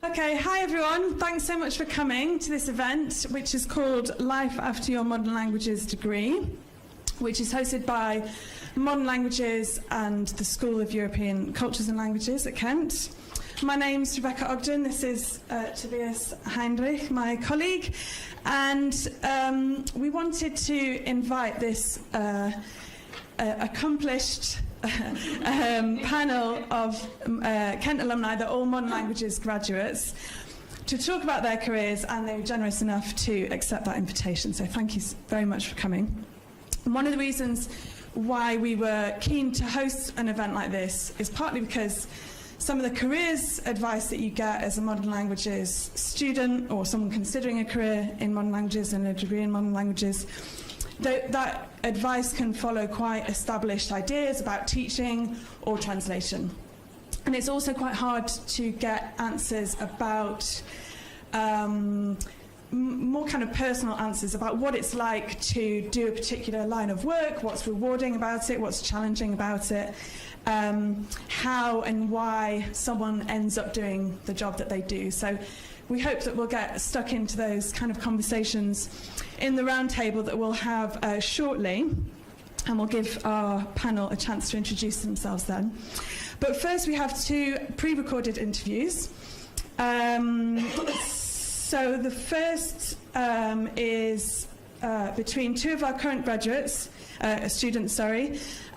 Okay, hi everyone. Thanks so much for coming to this event, which is called Life After Your Modern Languages degree, which is hosted by Modern Languages and the School of European Cultures and Languages at Kent. My name's Rebecca Ogden. This is Tobias Heinrich, my colleague, and we wanted to invite this accomplished panel of Kent alumni, they're all Modern Languages graduates, to talk about their careers, and they were generous enough to accept that invitation. So thank you very much for coming. And one of the reasons why we were keen to host an event like this is partly because some of the careers advice that you get as a Modern Languages student or someone considering a career in Modern Languages and a degree in Modern Languages, that advice can follow quite established ideas about teaching or translation. And it's also quite hard to get answers about more kind of personal answers about what it's like to do a particular line of work, what's rewarding about it, what's challenging about it, how and why someone ends up doing the job that they do. So we hope that we'll get stuck into those kind of conversations in the roundtable that we'll have shortly, and we'll give our panel a chance to introduce themselves then. But first we have two pre-recorded interviews. So the first is between two of our current graduates, students,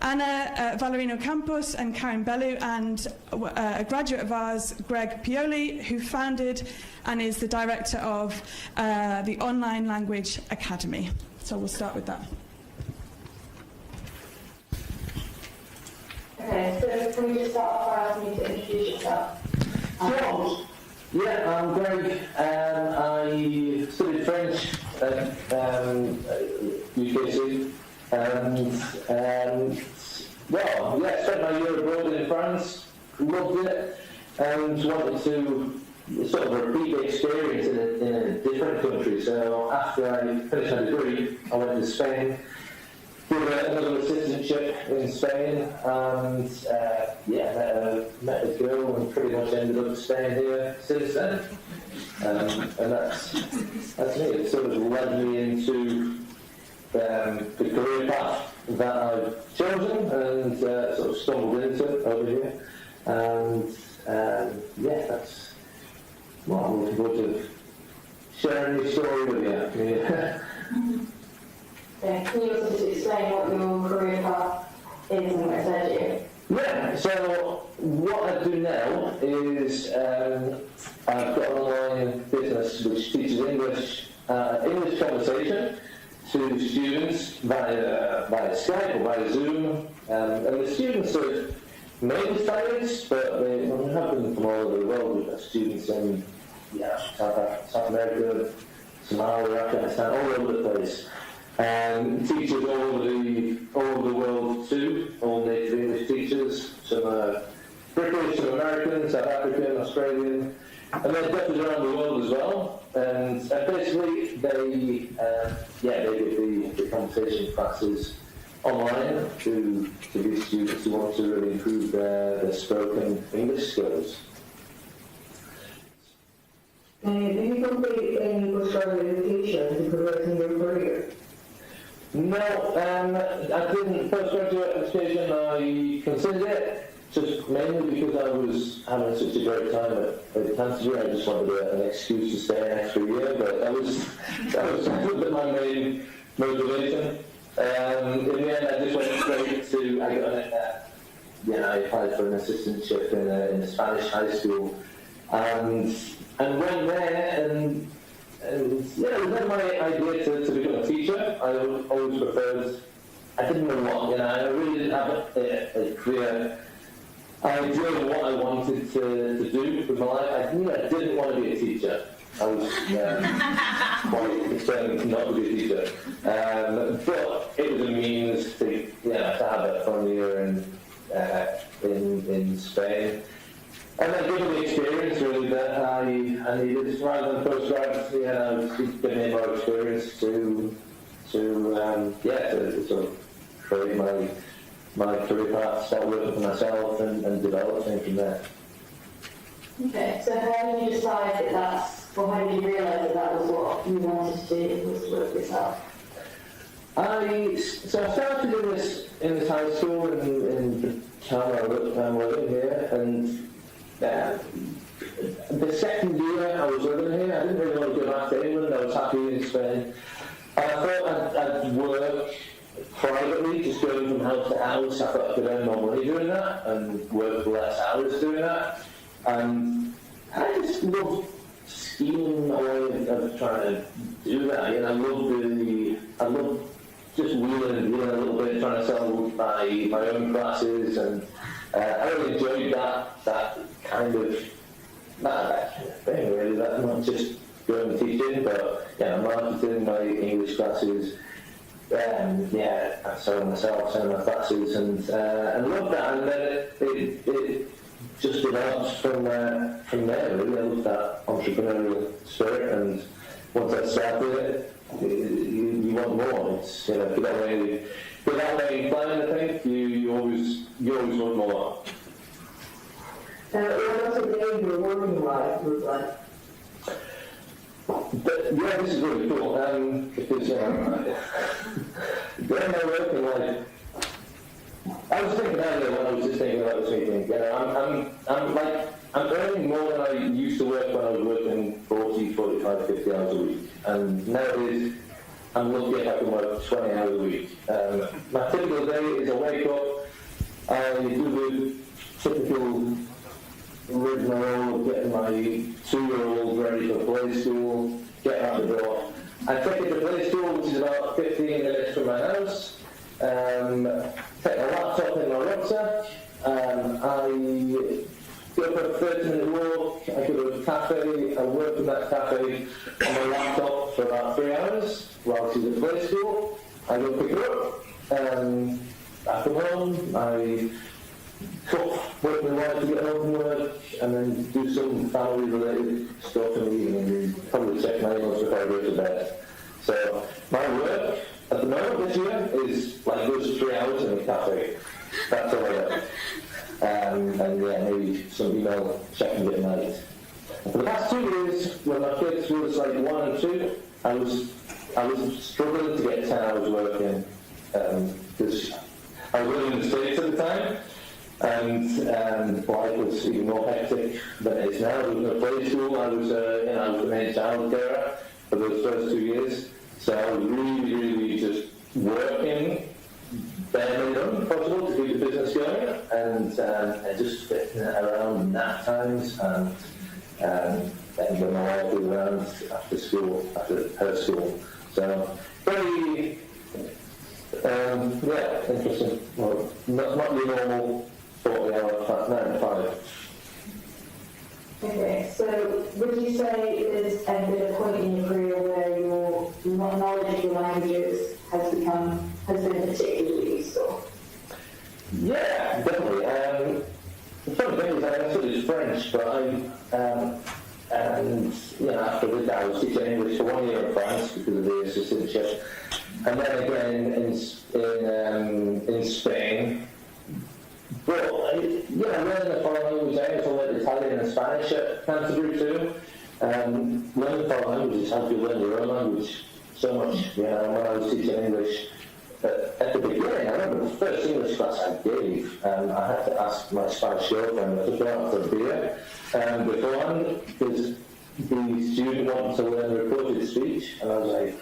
Anna Valerino Campos and Karen Bellu, and a graduate of ours, Greg Pioli, who founded and is the director of the Online Language Academy. So we'll start with that. Okay, so can we just start off by asking you to introduce yourself? Sure. Yeah, I'm Greg. I studied French at UKC. Spent my year abroad in France, loved it, and wanted to sort of repeat the experience in a different country. So after I finished my degree, I went to Spain, did another assistantship in Spain, and met a girl and pretty much ended up staying here since then. And that's me. It sort of led me into the career path that I've chosen and sort of stumbled into over here. And that's what I'm looking forward to sharing this story with you. Yeah, can you also just explain what your career path is and what it led you? Yeah, so what I do now is I've got an online business which teaches English conversation to students via Skype or via Zoom, and the students are mainly Spanish, but they have them from all over the world. We've got students in South America, Somalia, Afghanistan, all over the place. Teachers all over the world too, all native English teachers. Some are British, some American, South African, Australian, and they're definitely around the world as well. And basically they give the conversation classes online to these students who want to really improve their spoken English skills. Did you complete any postgraduate education to progress in your career? No, I didn't. Postgraduate education, I considered it, just mainly because I was having such a great time at Canterbury. I just wanted an excuse to stay an extra year, but that was my main motivation. In the end, I just went straight to. I applied for an assistantship in a Spanish high school, and went there and. And it was never my idea to become a teacher. I always preferred, I didn't know what, I really didn't have a clear idea of what I wanted to do with my life. I didn't want to be a teacher. I was quite determined not to be a teacher. But it was a means to have that fun year in Spain. And then given the experience really that I needed, rather than postgrad, I was giving me more experience to sort of create my career path, start working for myself and develop things from there. Okay, so how did you decide that that's, or how did you realise that that was what you wanted to do, was to work for yourself? I started in this high school in the town I'm living here, and the second year I was living here, I didn't really want to go back to England. I was happy in Spain. And I thought I'd work privately, just going from house to house. I thought I could earn more money doing that and work less hours doing that. And I just love scheming away of trying to do that. You know, I love just wheeling a little bit, trying to sell my own classes, and I really enjoyed that kind of thing, really. That not just going and teaching, but marketing my English classes, selling myself, selling my classes, and loved that. And then it just developed from there. Really, I loved that entrepreneurial spirit, and once I started it, you want more. It's without any plan, I think you always want more. What was the day of your working life look like? But, this is really cool, because during my working life, I was thinking earlier when I was just thinking about this meeting, I'm earning more than I used to work when I was working 40, 45, 50 hours a week. And nowadays, I'm lucky if I can work 20 hours a week. My typical day is I wake up, I do the typical rigmarole of getting my 2-year-old ready for play school, get out the door. I take it to play school, which is about 15 minutes from my house. Take my laptop in my rucksack. I go for a 30-minute walk. I go to a cafe. I work in that cafe on my laptop for about 3 hours while she's at play school. I go pick her up. I come home. I cook, work with my wife to get home from work, and then do some family-related stuff in the evening, and probably check my emails before I go to bed. So my work at the moment this year is like those 3 hours in the cafe. That's all I do. And maybe some email checking at night. For the past 2 years, when my kids was like 1 and 2, I was struggling to get 10 hours working because I was living in the States at the time. And life was even more hectic than it is now. I was in a play school. I was the main child carer for those first 2 years. So I was really, really just working bare minimum possible to keep the business going, and just fitting it around nap times and when my wife was around after her school. So very interesting. Well, not the normal 40-hour 9 to 5. Okay, so would you say there's been a point in your career where your knowledge of your languages has been particularly useful? Yeah, definitely. The funny thing is I studied French, but after this I was teaching English for 1 year in France because of the citizenship, and then again in Spain. But learning a foreign language, I also learned Italian and Spanish at Canterbury too. Learning foreign languages helps you learn your own language so much. When I was teaching English at the beginning, I remember the first English class I gave, I had to ask my Spanish girlfriend, I took her out for a beer beforehand because the student wanted to learn recorded speech, and I was like,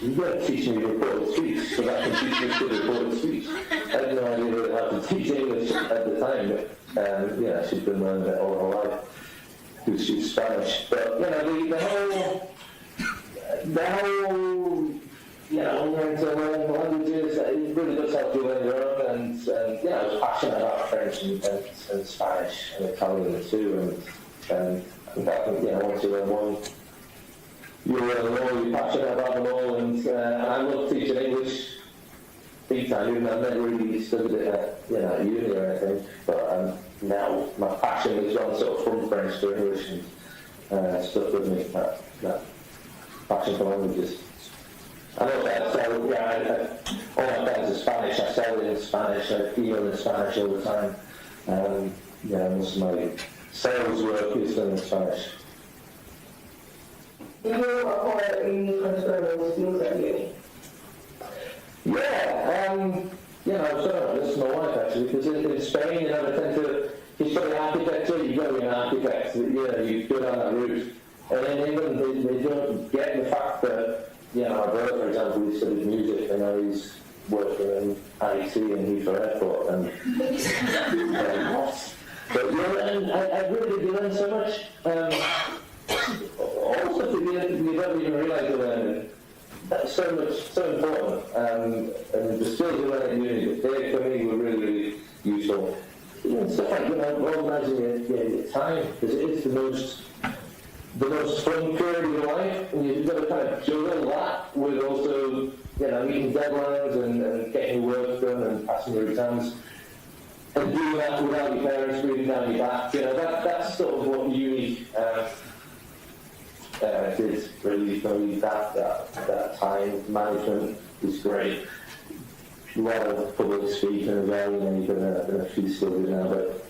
"You got to teach me recorded speech so that I can teach you good recorded speech." I had no idea really how to teach English at the time, but she'd been learning it all her life because she's Spanish. But the whole learning to learn languages, it really does help you learn your own. And I was passionate about French and Spanish and Italian too. And once you learn one, you learn more, you're passionate about them all, and I love teaching English big time, even though I've never really studied it at uni or anything, but now my passion is gone sort of from French to English and stuff with me, that passion for languages. I know that, so all my friends are Spanish, I sell in Spanish, I email in Spanish all the time, most of my sales work is done in Spanish. Do you acquire any transferable skills at uni? Yeah, you know, I've done this to my wife actually, because in Spain, you know, they tend to, you study architecture, you've got to be an architect, you know, you go down that route. And in England, they don't get the fact that, you know, my brother, for example, he studied music, and now he's working in IT and Heathrow Airport, and but, you know, and I really did learn so much. All the stuff that you don't even realise you're learning. That's so important. And the skills you learn at uni, they for me were really, really useful. Even stuff like, you know, organising your time, because it is the most fun period of your life, and you've got to kind of juggle that with also, you know, meeting deadlines and getting your work done and passing your exams. And doing that without your parents breathing down your back, you know, that's sort of what uni did really for me. That time management is great. A lot of public speaking as well, you know, you've been a few skills now, but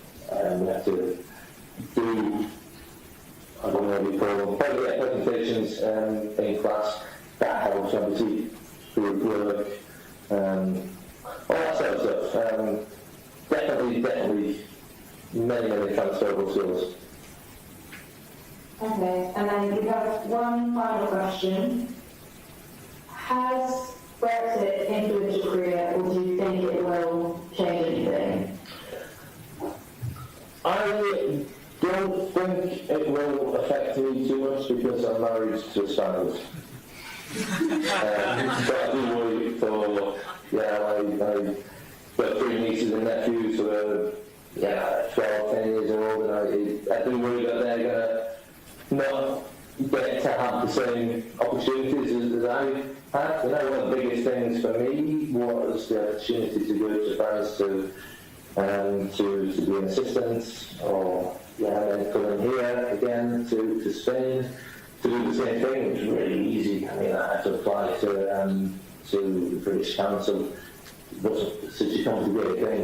we have to do, I don't know what you call them, but yeah, presentations in class. That helps obviously through work, all that sort of stuff. Definitely many transferable skills. Okay, and then we have one final question. Has Brexit influenced your career, or do you think it will change anything? I don't think it will affect me too much because I'm married to a Spaniard. So I do worry for, I got 3 nieces and nephews who are 12, 10 years old, and I do worry that they're going to not get to have the same opportunities as I had. You know, one of the biggest things for me was the opportunity to go to France to be an assistant, or then come in here again to Spain to do the same thing, which was really easy. I mean, I had to apply to the British Council. It wasn't such a complicated thing.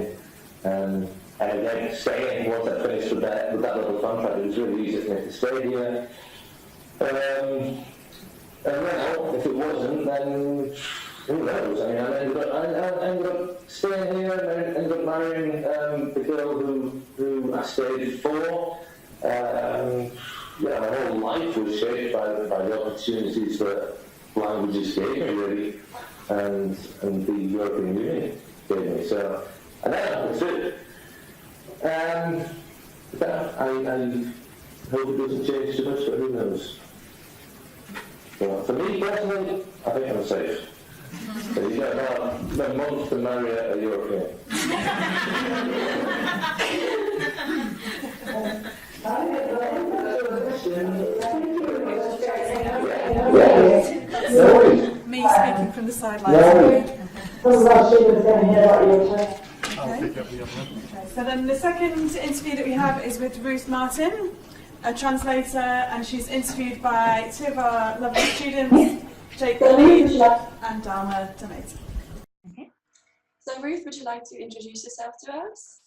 And again, staying, once I finished with that little contract, it was really easy for me to stay here. And now, if it wasn't, then who knows? I mean, I ended up staying here, and I ended up marrying the girl who I stayed for. My whole life was shaped by the opportunities that languages gave me, really, and the European Union gave me. So, and that's it. I hope it doesn't change too much, but who knows? Well, for me personally, I think I'm safe. So you got about a month to marry a European. Me speaking from the sidelines. Okay, so then the second interview that we have is with Ruth Martin, a translator, and she's interviewed by 2 of our lovely students, Jake Pioli and Dharma Donate. Okay. So Ruth, would you like to introduce yourself to us?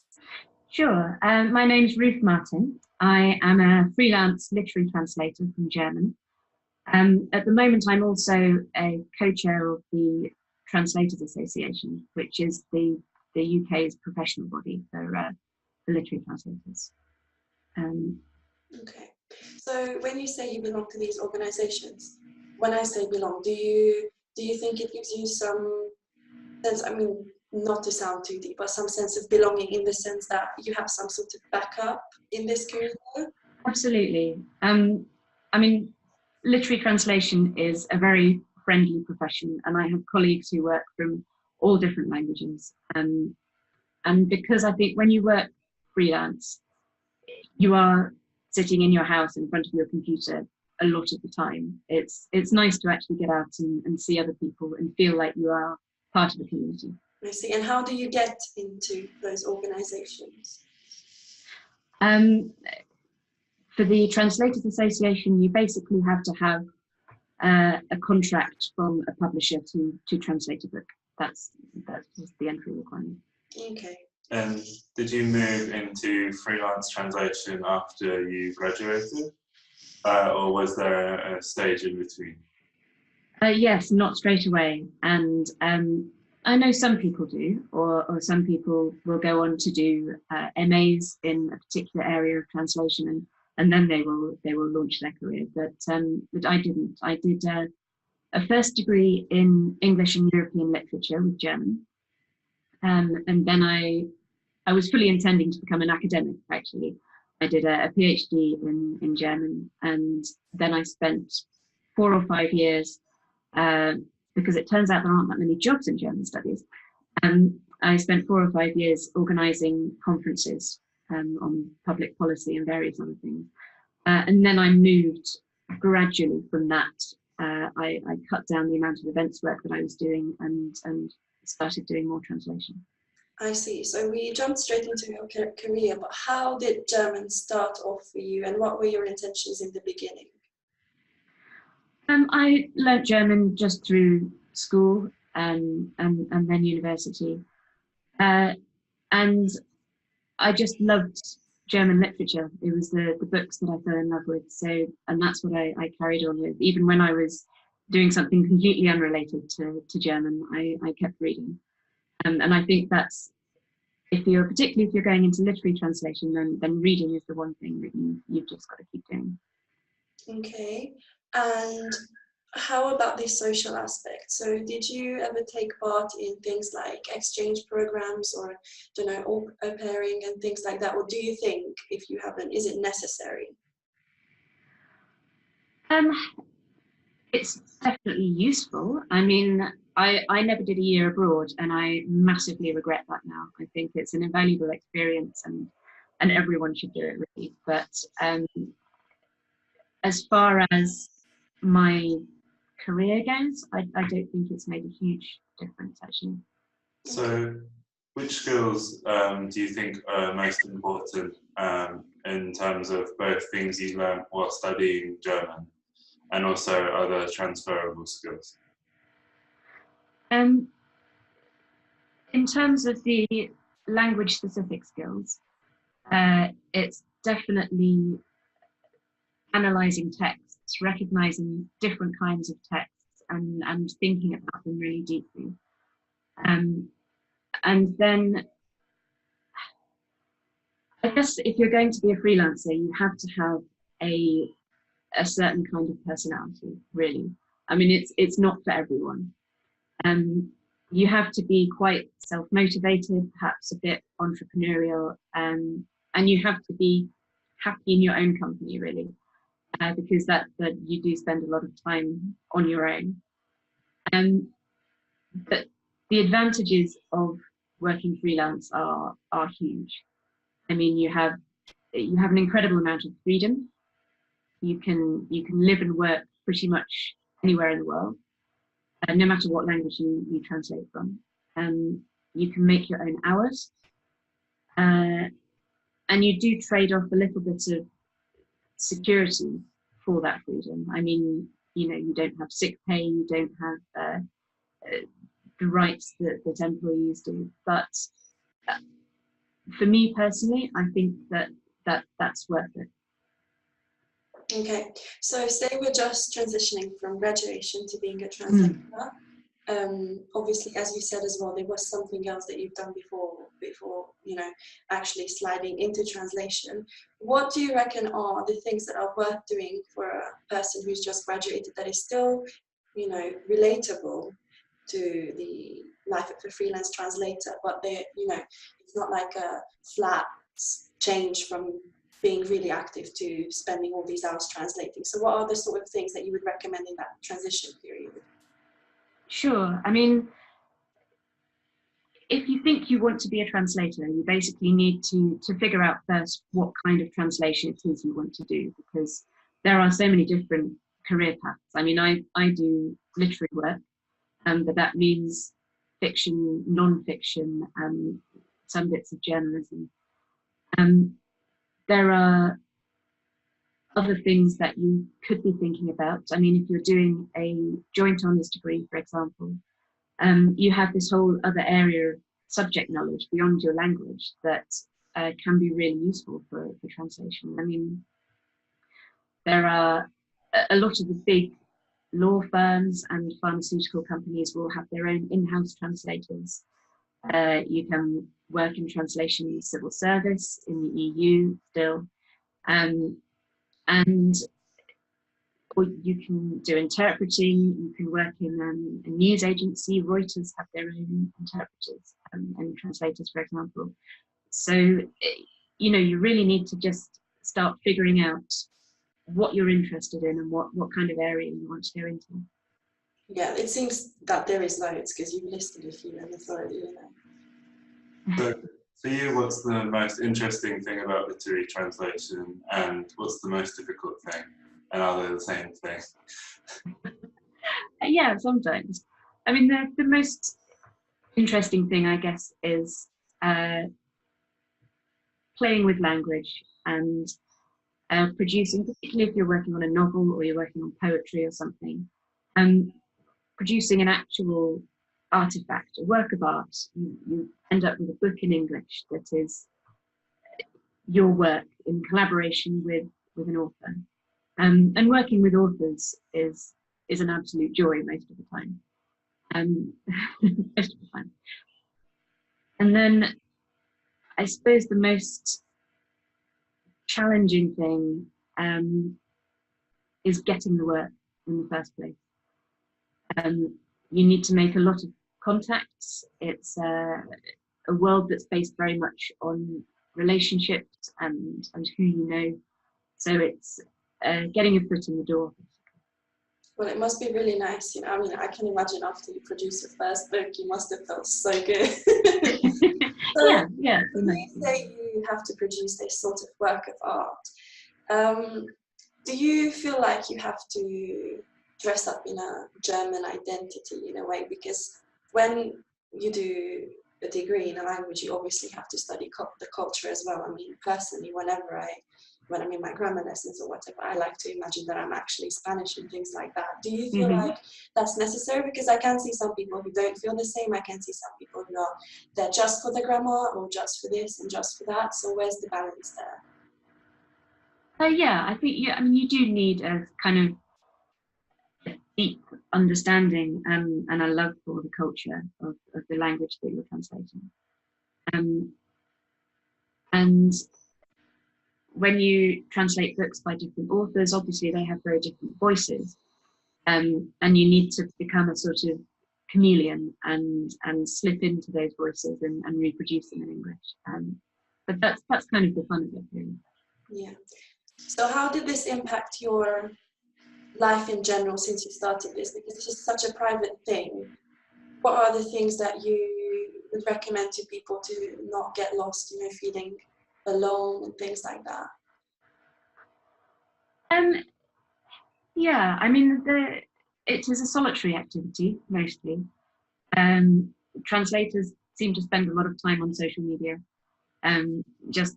Sure. My name's Ruth Martin. I am a freelance literary translator from German. At the moment, I'm also a co-chair of the Translators Association, which is the UK's professional body for literary translators. Okay. So when you say you belong to these organisations, when I say belong, do you think it gives you some sense? I mean, not to sound too deep, but some sense of belonging in the sense that you have some sort of backup in this career? Absolutely. I mean, literary translation is a very friendly profession, and I have colleagues who work from all different languages. And because I think when you work freelance, you are sitting in your house in front of your computer a lot of the time. It's nice to actually get out and see other people and feel like you are part of a community. I see. And how do you get into those organisations? For the Translators Association, you basically have to have a contract from a publisher to translate a book. That's the entry requirement. Okay. And did you move into freelance translation after you graduated? Or was there a stage in between? Yes, not straight away. And I know some people do, or some people will go on to do MAs in a particular area of translation, and then they will launch their career. But I didn't. I did a first degree in English and European literature with German, and then I was fully intending to become an academic. Actually, I did a PhD in German, and then I spent 4 or 5 years. Because it turns out there aren't that many jobs in German studies. I spent 4 or 5 years organising conferences on public policy and various other things. And then I moved gradually from that. I cut down the amount of events work that I was doing and started doing more translation. I see. So we jumped straight into your career, but how did German start off for you, and what were your intentions in the beginning? I learnt German just through school and then university. And I just loved German literature. It was the books that I fell in love with. So, and that's what I carried on with. Even when I was doing something completely unrelated to German, I kept reading. And I think that's, particularly if you're going into literary translation, then reading is the one thing that you've just got to keep doing. Okay. And how about the social aspect? So did you ever take part in things like exchange programs or, au pairing and things like that? Or do you think, if you haven't, is it necessary? It's definitely useful. I mean, I never did a year abroad, and I massively regret that now. I think it's an invaluable experience, and everyone should do it really. But as far as my career goes, I don't think it's made a huge difference actually. So which skills do you think are most important in terms of both things you learned while studying German and also other transferable skills? In terms of the language specific skills, it's definitely analysing texts, recognising different kinds of texts and thinking about them really deeply. And then I guess if you're going to be a freelancer, you have to have a certain kind of personality, really. I mean, it's not for everyone. You have to be quite self-motivated, perhaps a bit entrepreneurial, and you have to be happy in your own company, really. Because that you do spend a lot of time on your own. But the advantages of working freelance are huge. I mean, you have an incredible amount of freedom. You can live and work pretty much anywhere in the world, no matter what language you translate from. You can make your own hours, and you do trade off a little bit of security for that freedom. I mean, you don't have sick pay, you don't have the rights that employees do. But for me personally, I think that's worth it. Okay, so say we're just transitioning from graduation to being a translator. Obviously, as you said as well, there was something else that you've done before actually sliding into translation. What do you reckon are the things that are worth doing for a person who's just graduated that is still, relatable to the life of a freelance translator, but it's not like a flat change from being really active to spending all these hours translating. So what are the sort of things that you would recommend in that transition period? Sure. I mean, if you think you want to be a translator, you basically need to figure out first what kind of translation it is you want to do, because there are so many different career paths. I mean, I do literary work, but that means fiction, non-fiction, some bits of journalism. There are other things that you could be thinking about. I mean, if you're doing a joint honours degree, for example, you have this whole other area of subject knowledge beyond your language that can be really useful for translation. I mean, there are a lot of the big law firms and pharmaceutical companies will have their own in-house translators. You can work in translation in civil service in the EU still, and or you can do interpreting. You can work in a news agency. Reuters have their own interpreters and translators, for example. So, you know, you really need to just start figuring out what you're interested in and what kind of area you want to go into. Yeah, it seems that there is loads, because you've listed a few in the authority, you know. So for you, what's the most interesting thing about literary translation, and what's the most difficult thing? And are they the same thing? Yeah, sometimes. I mean, the most interesting thing, I guess, is playing with language and producing, particularly if you're working on a novel or you're working on poetry or something, producing an actual artifact, a work of art. You end up with a book in English that is your work in collaboration with an author. And working with authors is an absolute joy most of the time. Most of the time. And then I suppose the most challenging thing is getting the work in the first place. You need to make a lot of contacts. It's a world that's based very much on relationships and who you know. So it's getting your foot in the door. Well, it must be really nice, you know. I mean, I can imagine after you produce your first book, you must have felt so good. So, yeah. When you say you have to produce this sort of work of art, do you feel like you have to dress up in a German identity in a way? Because when you do a degree in a language, you obviously have to study the culture as well. I mean, personally, when I'm in my grammar lessons or whatever, I like to imagine that I'm actually Spanish and things like that. Do you feel like that's necessary? Because I can see some people who don't feel the same. I can see some people who are there just for the grammar or just for this and just for that. So where's the balance there? Yeah, I think, I mean, you do need a kind of deep understanding and a love for the culture of the language that you're translating. And when you translate books by different authors, obviously they have very different voices, and you need to become a sort of chameleon and slip into those voices and reproduce them in English. But that's kind of the fun of it, really. Yeah. So how did this impact your life in general since you started this? Because this is such a private thing. What are the things that you would recommend to people to not get lost, you know, feeling alone and things like that? Yeah, I mean, it is a solitary activity mostly. Translators seem to spend a lot of time on social media, just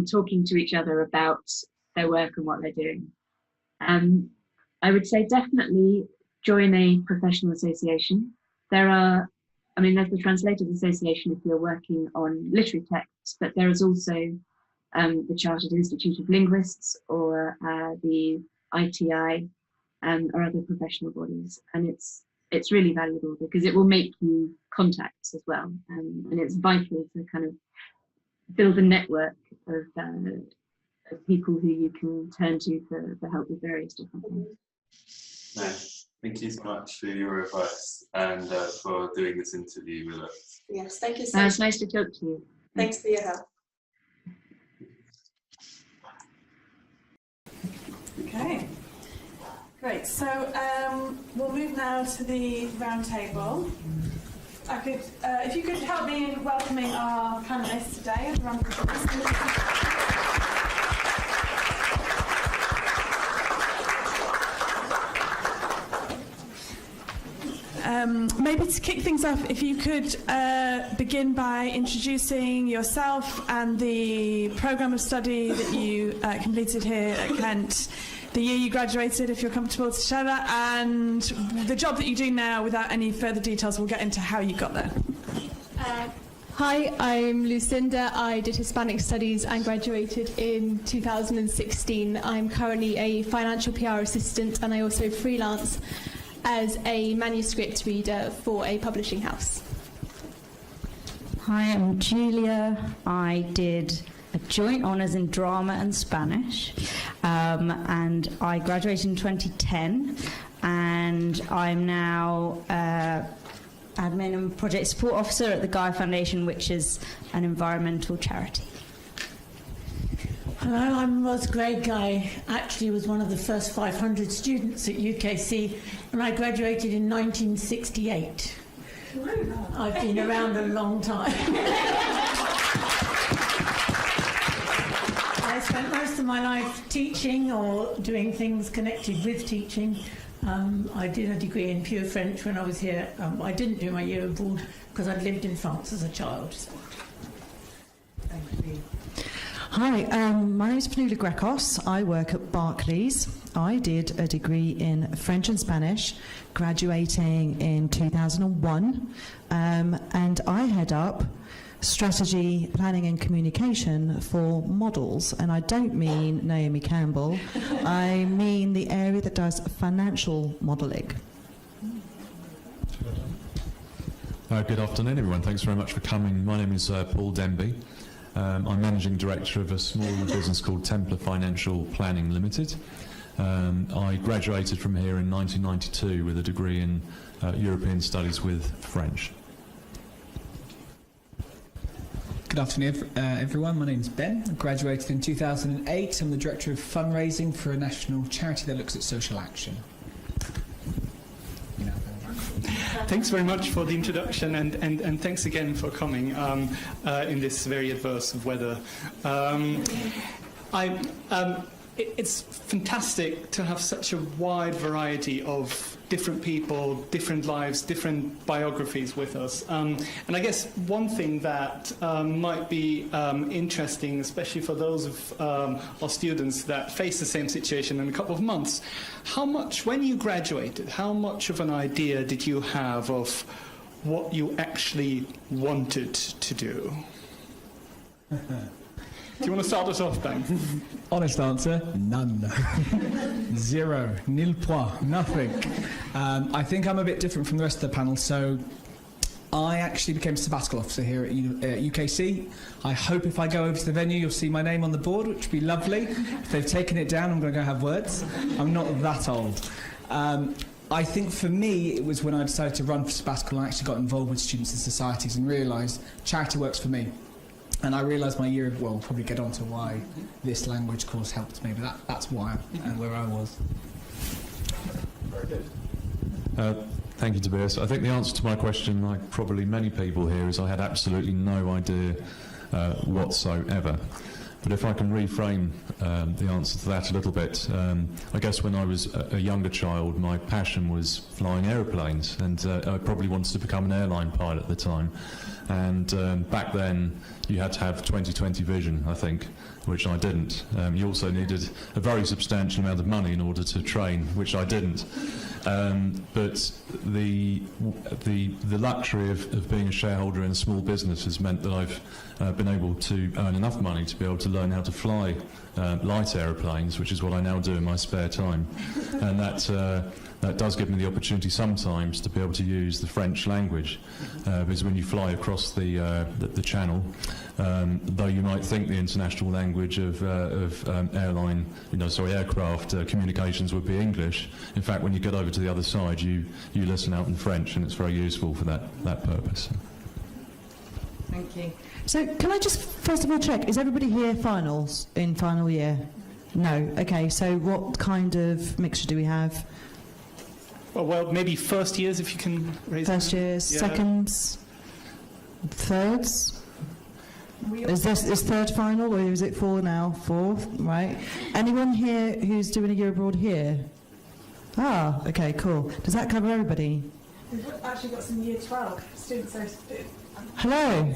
talking to each other about their work and what they're doing. I would say definitely join a professional association. There's the Translators Association if you're working on literary texts, but there is also the Chartered Institute of Linguists or the ITI or other professional bodies, and it's really valuable because it will make you contacts as well, and it's vital to kind of build a network of people who you can turn to for help with various different things. No, thank you so much for your advice and for doing this interview with us. Yes, thank you so much. It's nice to talk to you. Thanks for your help. Okay, great. So we'll move now to the round table. If you could help me in welcoming our panellists today. Maybe to kick things off, if you could begin by introducing yourself and the programme of study that you completed here at Kent, the year you graduated, if you're comfortable to share that, and the job that you do now without any further details. We'll get into how you got there. Hi, I'm Lucinda. I did Hispanic Studies and graduated in 2016. I'm currently a financial PR assistant and I also freelance as a manuscript reader for a publishing house. Hi, I'm Julia. I did a joint honours in drama and Spanish, and I graduated in 2010, and I'm now admin and project support officer at the Gaia Foundation, which is an environmental charity. Hello, I'm Ros Greg. I actually was one of the first 500 students at UKC, and I graduated in 1968. I've been around a long time. I spent most of my life teaching or doing things connected with teaching. I did a degree in pure French when I was here. I didn't do my year abroad because I'd lived in France as a child. Thank you. Hi, my name is Panula Grekos. I work at Barclays. I did a degree in French and Spanish, graduating in 2001, and I head up strategy, planning and communication for models. And I don't mean Naomi Campbell, I mean the area that does financial modelling. Good afternoon, everyone. Thanks very much for coming. My name is Paul Denby. I'm Managing Director of a small business called Templar Financial Planning Limited. I graduated from here in 1992 with a degree in European Studies with French. Good afternoon, everyone. My name is Ben. I graduated in 2008. I'm the Director of Fundraising for a national charity that looks at social action. Thanks very much for the introduction, and thanks again for coming in this very adverse of weather. It's fantastic to have such a wide variety of different people, different lives, different biographies with us. And I guess one thing that might be interesting, especially for those of our students that face the same situation in a couple of months, when you graduated, how much of an idea did you have of what you actually wanted to do? Do you want to start us off, Ben? Honest answer, none. Zero, nil point, nothing. I think I'm a bit different from the rest of the panel, so I actually became a sabbatical officer here at UKC. I hope if I go over to the venue you'll see my name on the board, which would be lovely. If they've taken it down, I'm going to go have words. I'm not that old. I think for me it was when I decided to run for sabbatical and I actually got involved with students and societies and realised charity works for me. And I realised my year, well, we'll probably get on to why this language course helped me, but that's why and where I was. Very good. Thank you, Tobias. I think the answer to my question, like probably many people here, is I had absolutely no idea whatsoever. But if I can reframe the answer to that a little bit, I guess when I was a younger child, my passion was flying aeroplanes, and I probably wanted to become an airline pilot at the time. And back then, you had to have 20/20 vision, I think, which I didn't. You also needed a very substantial amount of money in order to train, which I didn't. But the luxury of being a shareholder in a small business has meant that I've been able to earn enough money to be able to learn how to fly light aeroplanes, which is what I now do in my spare time. And that does give me the opportunity sometimes to be able to use the French language, because when you fly across the channel, though you might think the international language of aircraft communications would be English, in fact when you get over to the other side you listen out in French, and it's very useful for that purpose. Thank you. So can I just first of all check, is everybody here in final year? No. Okay, so what kind of mixture do we have? Well, maybe first years, if you can raise First years, yeah. Seconds, thirds? Is third final, or is it four now? Fourth, right? Anyone here who's doing a year abroad here? Ah, okay, cool. Does that cover everybody? We've actually got some year 12 students. Hello.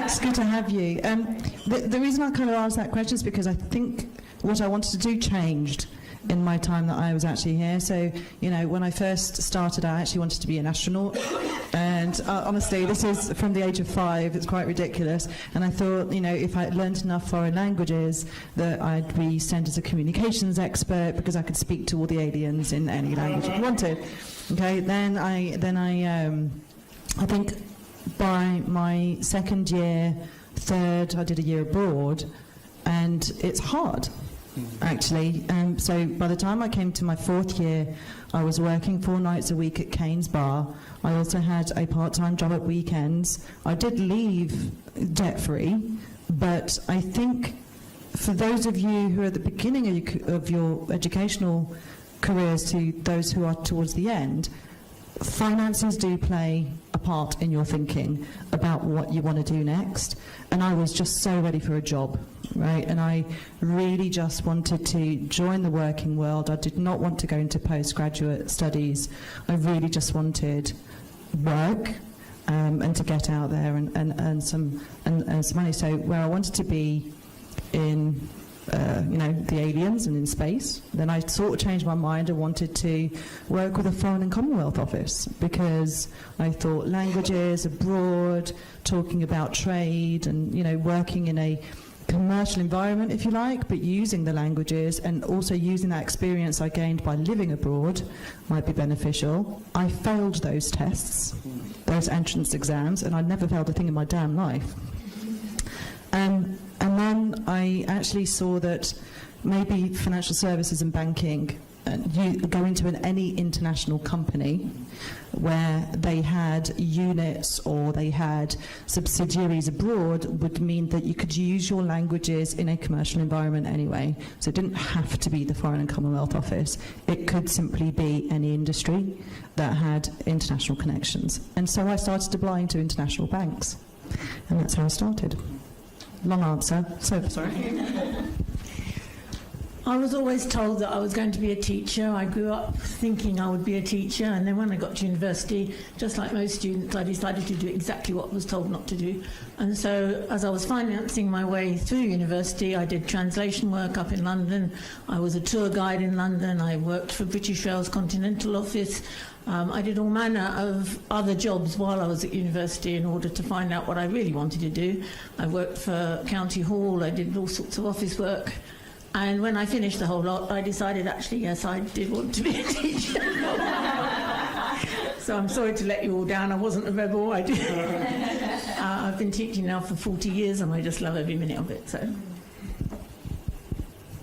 It's good to have you. The reason I kind of asked that question is because I think what I wanted to do changed. in my time that I was actually here. So, you know, when I first started, I actually wanted to be an astronaut. And honestly, this is from the age of 5. It's quite ridiculous. And I thought, you know, if I learned enough foreign languages, that I'd be sent as a communications expert because I could speak to all the aliens in any language I wanted. Okay, then I think by my second year, third, I did a year abroad, and it's hard. Actually, so by the time I came to my 4th year, I was working 4 nights a week at Kane's Bar. I also had a part-time job at weekends. I did leave debt-free, but I think for those of you who are at the beginning of your educational careers to those who are towards the end, finances do play a part in your thinking about what you want to do next. And I was just so ready for a job, right? And I really just wanted to join the working world. I did not want to go into postgraduate studies. I really just wanted work and to get out there and earn some money. So where I wanted to be in you know, the aliens and in space. Then I sort of changed my mind and wanted to work with a Foreign and Commonwealth Office because I thought languages abroad, talking about trade and, you know, working in a commercial environment, if you like, but using the languages and also using that experience I gained by living abroad might be beneficial. I failed those tests, those entrance exams, and I'd never failed a thing in my damn life. And then I actually saw that maybe financial services and banking, you go into any international company where they had units or they had subsidiaries abroad would mean that you could use your languages in a commercial environment anyway. So it didn't have to be the Foreign and Commonwealth Office. It could simply be any industry that had international connections. And so I started applying to international banks. And that's how I started. Long answer. So sorry. I was always told that I was going to be a teacher. I grew up thinking I would be a teacher, and then when I got to university, just like most students, I decided to do exactly what I was told not to do. And so as I was financing my way through university, I did translation work up in London. I was a tour guide in London. I worked for British Rail's Continental Office. I did all manner of other jobs while I was at university in order to find out what I really wanted to do. I worked for County Hall. I did all sorts of office work. And when I finished the whole lot, I decided, actually, yes, I did want to be a teacher. So I'm sorry to let you all down. I wasn't a rebel. I've been teaching now for 40 years, and I just love every minute of it.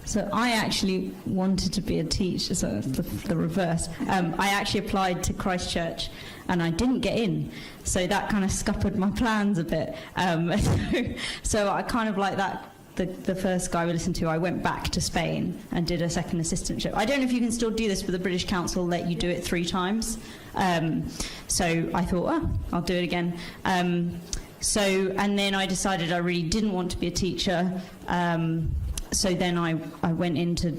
So I actually wanted to be a teacher, so the reverse. I actually applied to Christchurch and I didn't get in, so that kind of scuppered my plans a bit. So I kind of like that. The first guy we listened to, I went back to Spain and did a second assistantship. I don't know if you can still do this, but the British Council let you do it 3 times. So I thought, oh, I'll do it again. And then I decided I really didn't want to be a teacher. So then I went into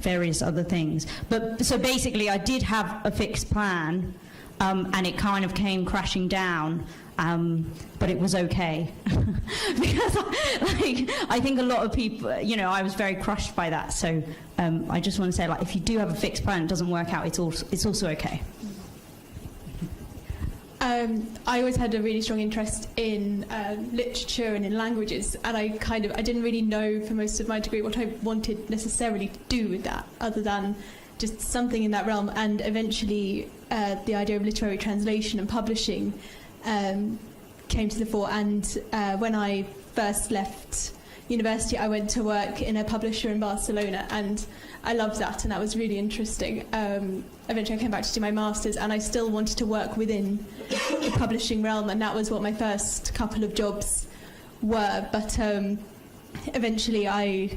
various other things. So basically I did have a fixed plan, and it kind of came crashing down. But it was okay because I think a lot of people, you know, I was very crushed by that. So I just want to say, like, if you do have a fixed plan, it doesn't work out, it's also okay. I always had a really strong interest in literature and in languages, and I didn't really know for most of my degree what I wanted necessarily to do with that, other than just something in that realm. And eventually the idea of literary translation and publishing came to the fore, and when I first left university, I went to work in a publisher in Barcelona, and I loved that, and that was really interesting. Eventually I came back to do my master's, and I still wanted to work within the publishing realm, and that was what my first couple of jobs were. But eventually I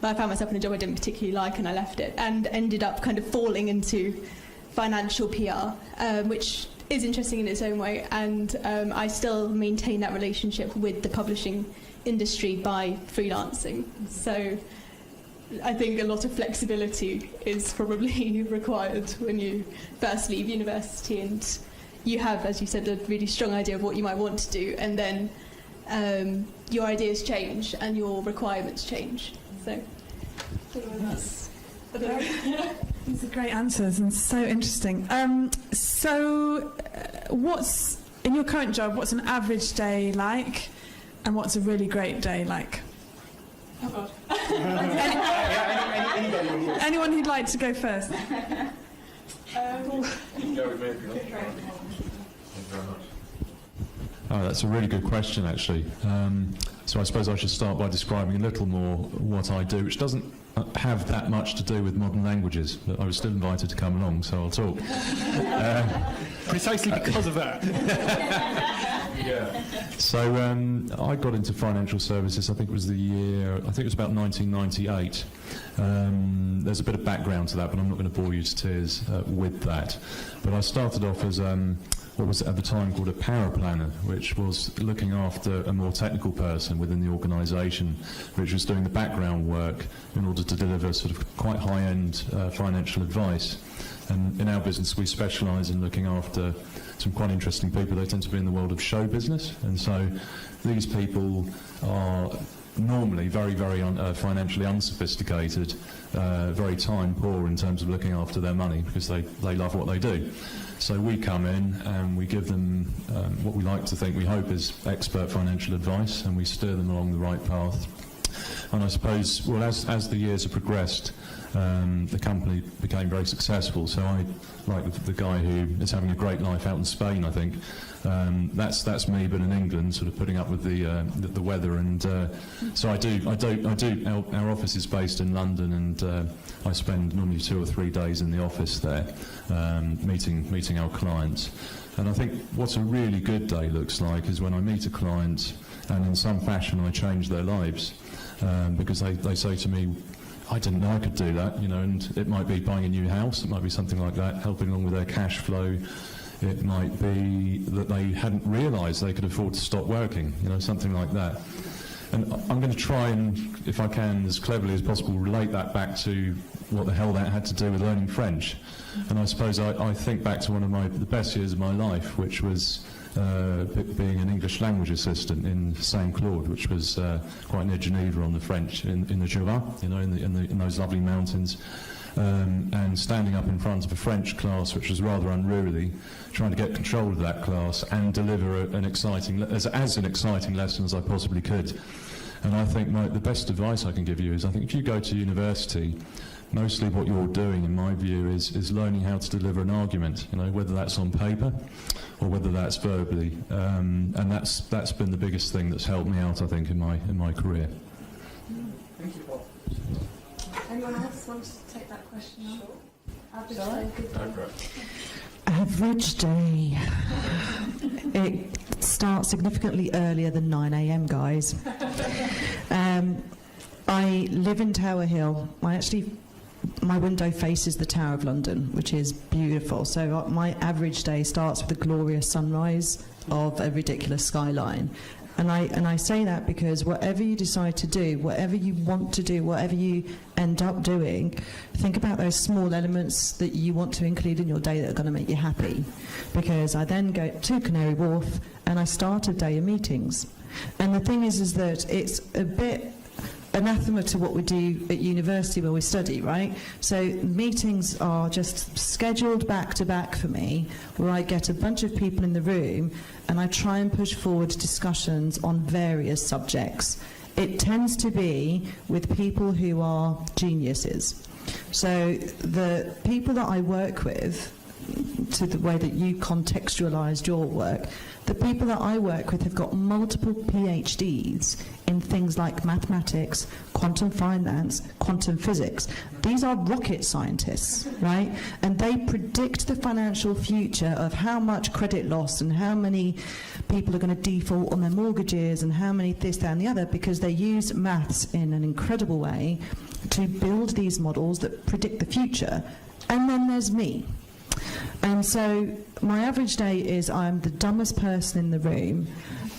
found myself in a job I didn't particularly like, and I left it, and ended up kind of falling into financial PR, which is interesting in its own way, and I still maintain that relationship with the publishing industry by freelancing. So I think a lot of flexibility is probably required when you first leave university, and you have, as you said, a really strong idea of what you might want to do, and then your ideas change and your requirements change. So that's These are great answers and so interesting. What's, in your current job, what's an average day like, and what's a really great day like? Oh God. Anyone who'd like to go first? Oh, that's a really good question, actually. So I suppose I should start by describing a little more what I do, which doesn't have that much to do with modern languages, but I was still invited to come along, so I'll talk. Precisely because of that. Yeah. So I got into financial services, I think it was about 1998. There's a bit of background to that, but I'm not going to bore you to tears with that. But I started off as what was at the time called a power planner, which was looking after a more technical person within the organisation, which was doing the background work in order to deliver sort of quite high-end financial advice. And in our business, we specialise in looking after some quite interesting people. They tend to be in the world of show business, and so these people are normally very, very financially unsophisticated, very time poor in terms of looking after their money, because they love what they do. So we come in and we give them what we like to think, we hope, is expert financial advice, and we steer them along the right path. And I suppose, well, as the years have progressed, the company became very successful. So I, like the guy who is having a great life out in Spain, I think, that's me, but in England, sort of putting up with the weather. And so I do. Our office is based in London, and I spend normally 2 or 3 days in the office there, meeting our clients. And I think what a really good day looks like is when I meet a client, and in some fashion I change their lives, because they say to me, I didn't know I could do that, and it might be buying a new house, it might be something like that, helping along with their cash flow. It might be that they hadn't realised they could afford to stop working, something like that. And I'm going to try and, if I can, as cleverly as possible, relate that back to what the hell that had to do with learning French. And I suppose I think back to one of the best years of my life, which was being an English language assistant in Saint Claude, which was quite near Geneva on the French, in the Jura, in those lovely mountains, and standing up in front of a French class, which was rather unruly, trying to get control of that class and deliver an exciting lesson as I possibly could. And I think the best advice I can give you is, I think if you go to university, mostly what you're doing, in my view, is learning how to deliver an argument, whether that's on paper or whether that's verbally, and that's been the biggest thing that's helped me out, I think, in my career. Thank you, Paul. Anyone else want to take that question on? Average day. It starts significantly earlier than 9 a.m, guys. I live in Tower Hill. My window faces the Tower of London, which is beautiful. So my average day starts with a glorious sunrise of a ridiculous skyline. And I say that because whatever you decide to do, whatever you want to do, whatever you end up doing, think about those small elements that you want to include in your day that are going to make you happy. Because I then go to Canary Wharf and I start a day of meetings. And the thing is that it's a bit anathema to what we do at university where we study, right? So meetings are just scheduled back to back for me, where I get a bunch of people in the room and I try and push forward discussions on various subjects. It tends to be with people who are geniuses. So the people that I work with, to the way that you contextualised your work, the people that I work with have got multiple PhDs in things like mathematics, quantum finance, quantum physics. These are rocket scientists, right? And they predict the financial future of how much credit loss and how many people are going to default on their mortgages and how many this, that and the other, because they use maths in an incredible way to build these models that predict the future. And then there's me. And so my average day is I'm the dumbest person in the room,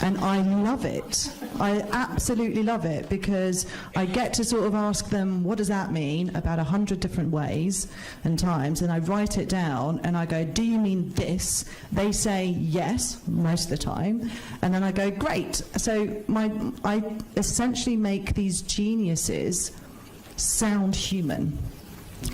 and I love it. I absolutely love it, because I get to sort of ask them, what does that mean, about 100 different ways and times, and I write it down and I go, do you mean this? They say yes most of the time, and then I go, great. So I essentially make these geniuses sound human.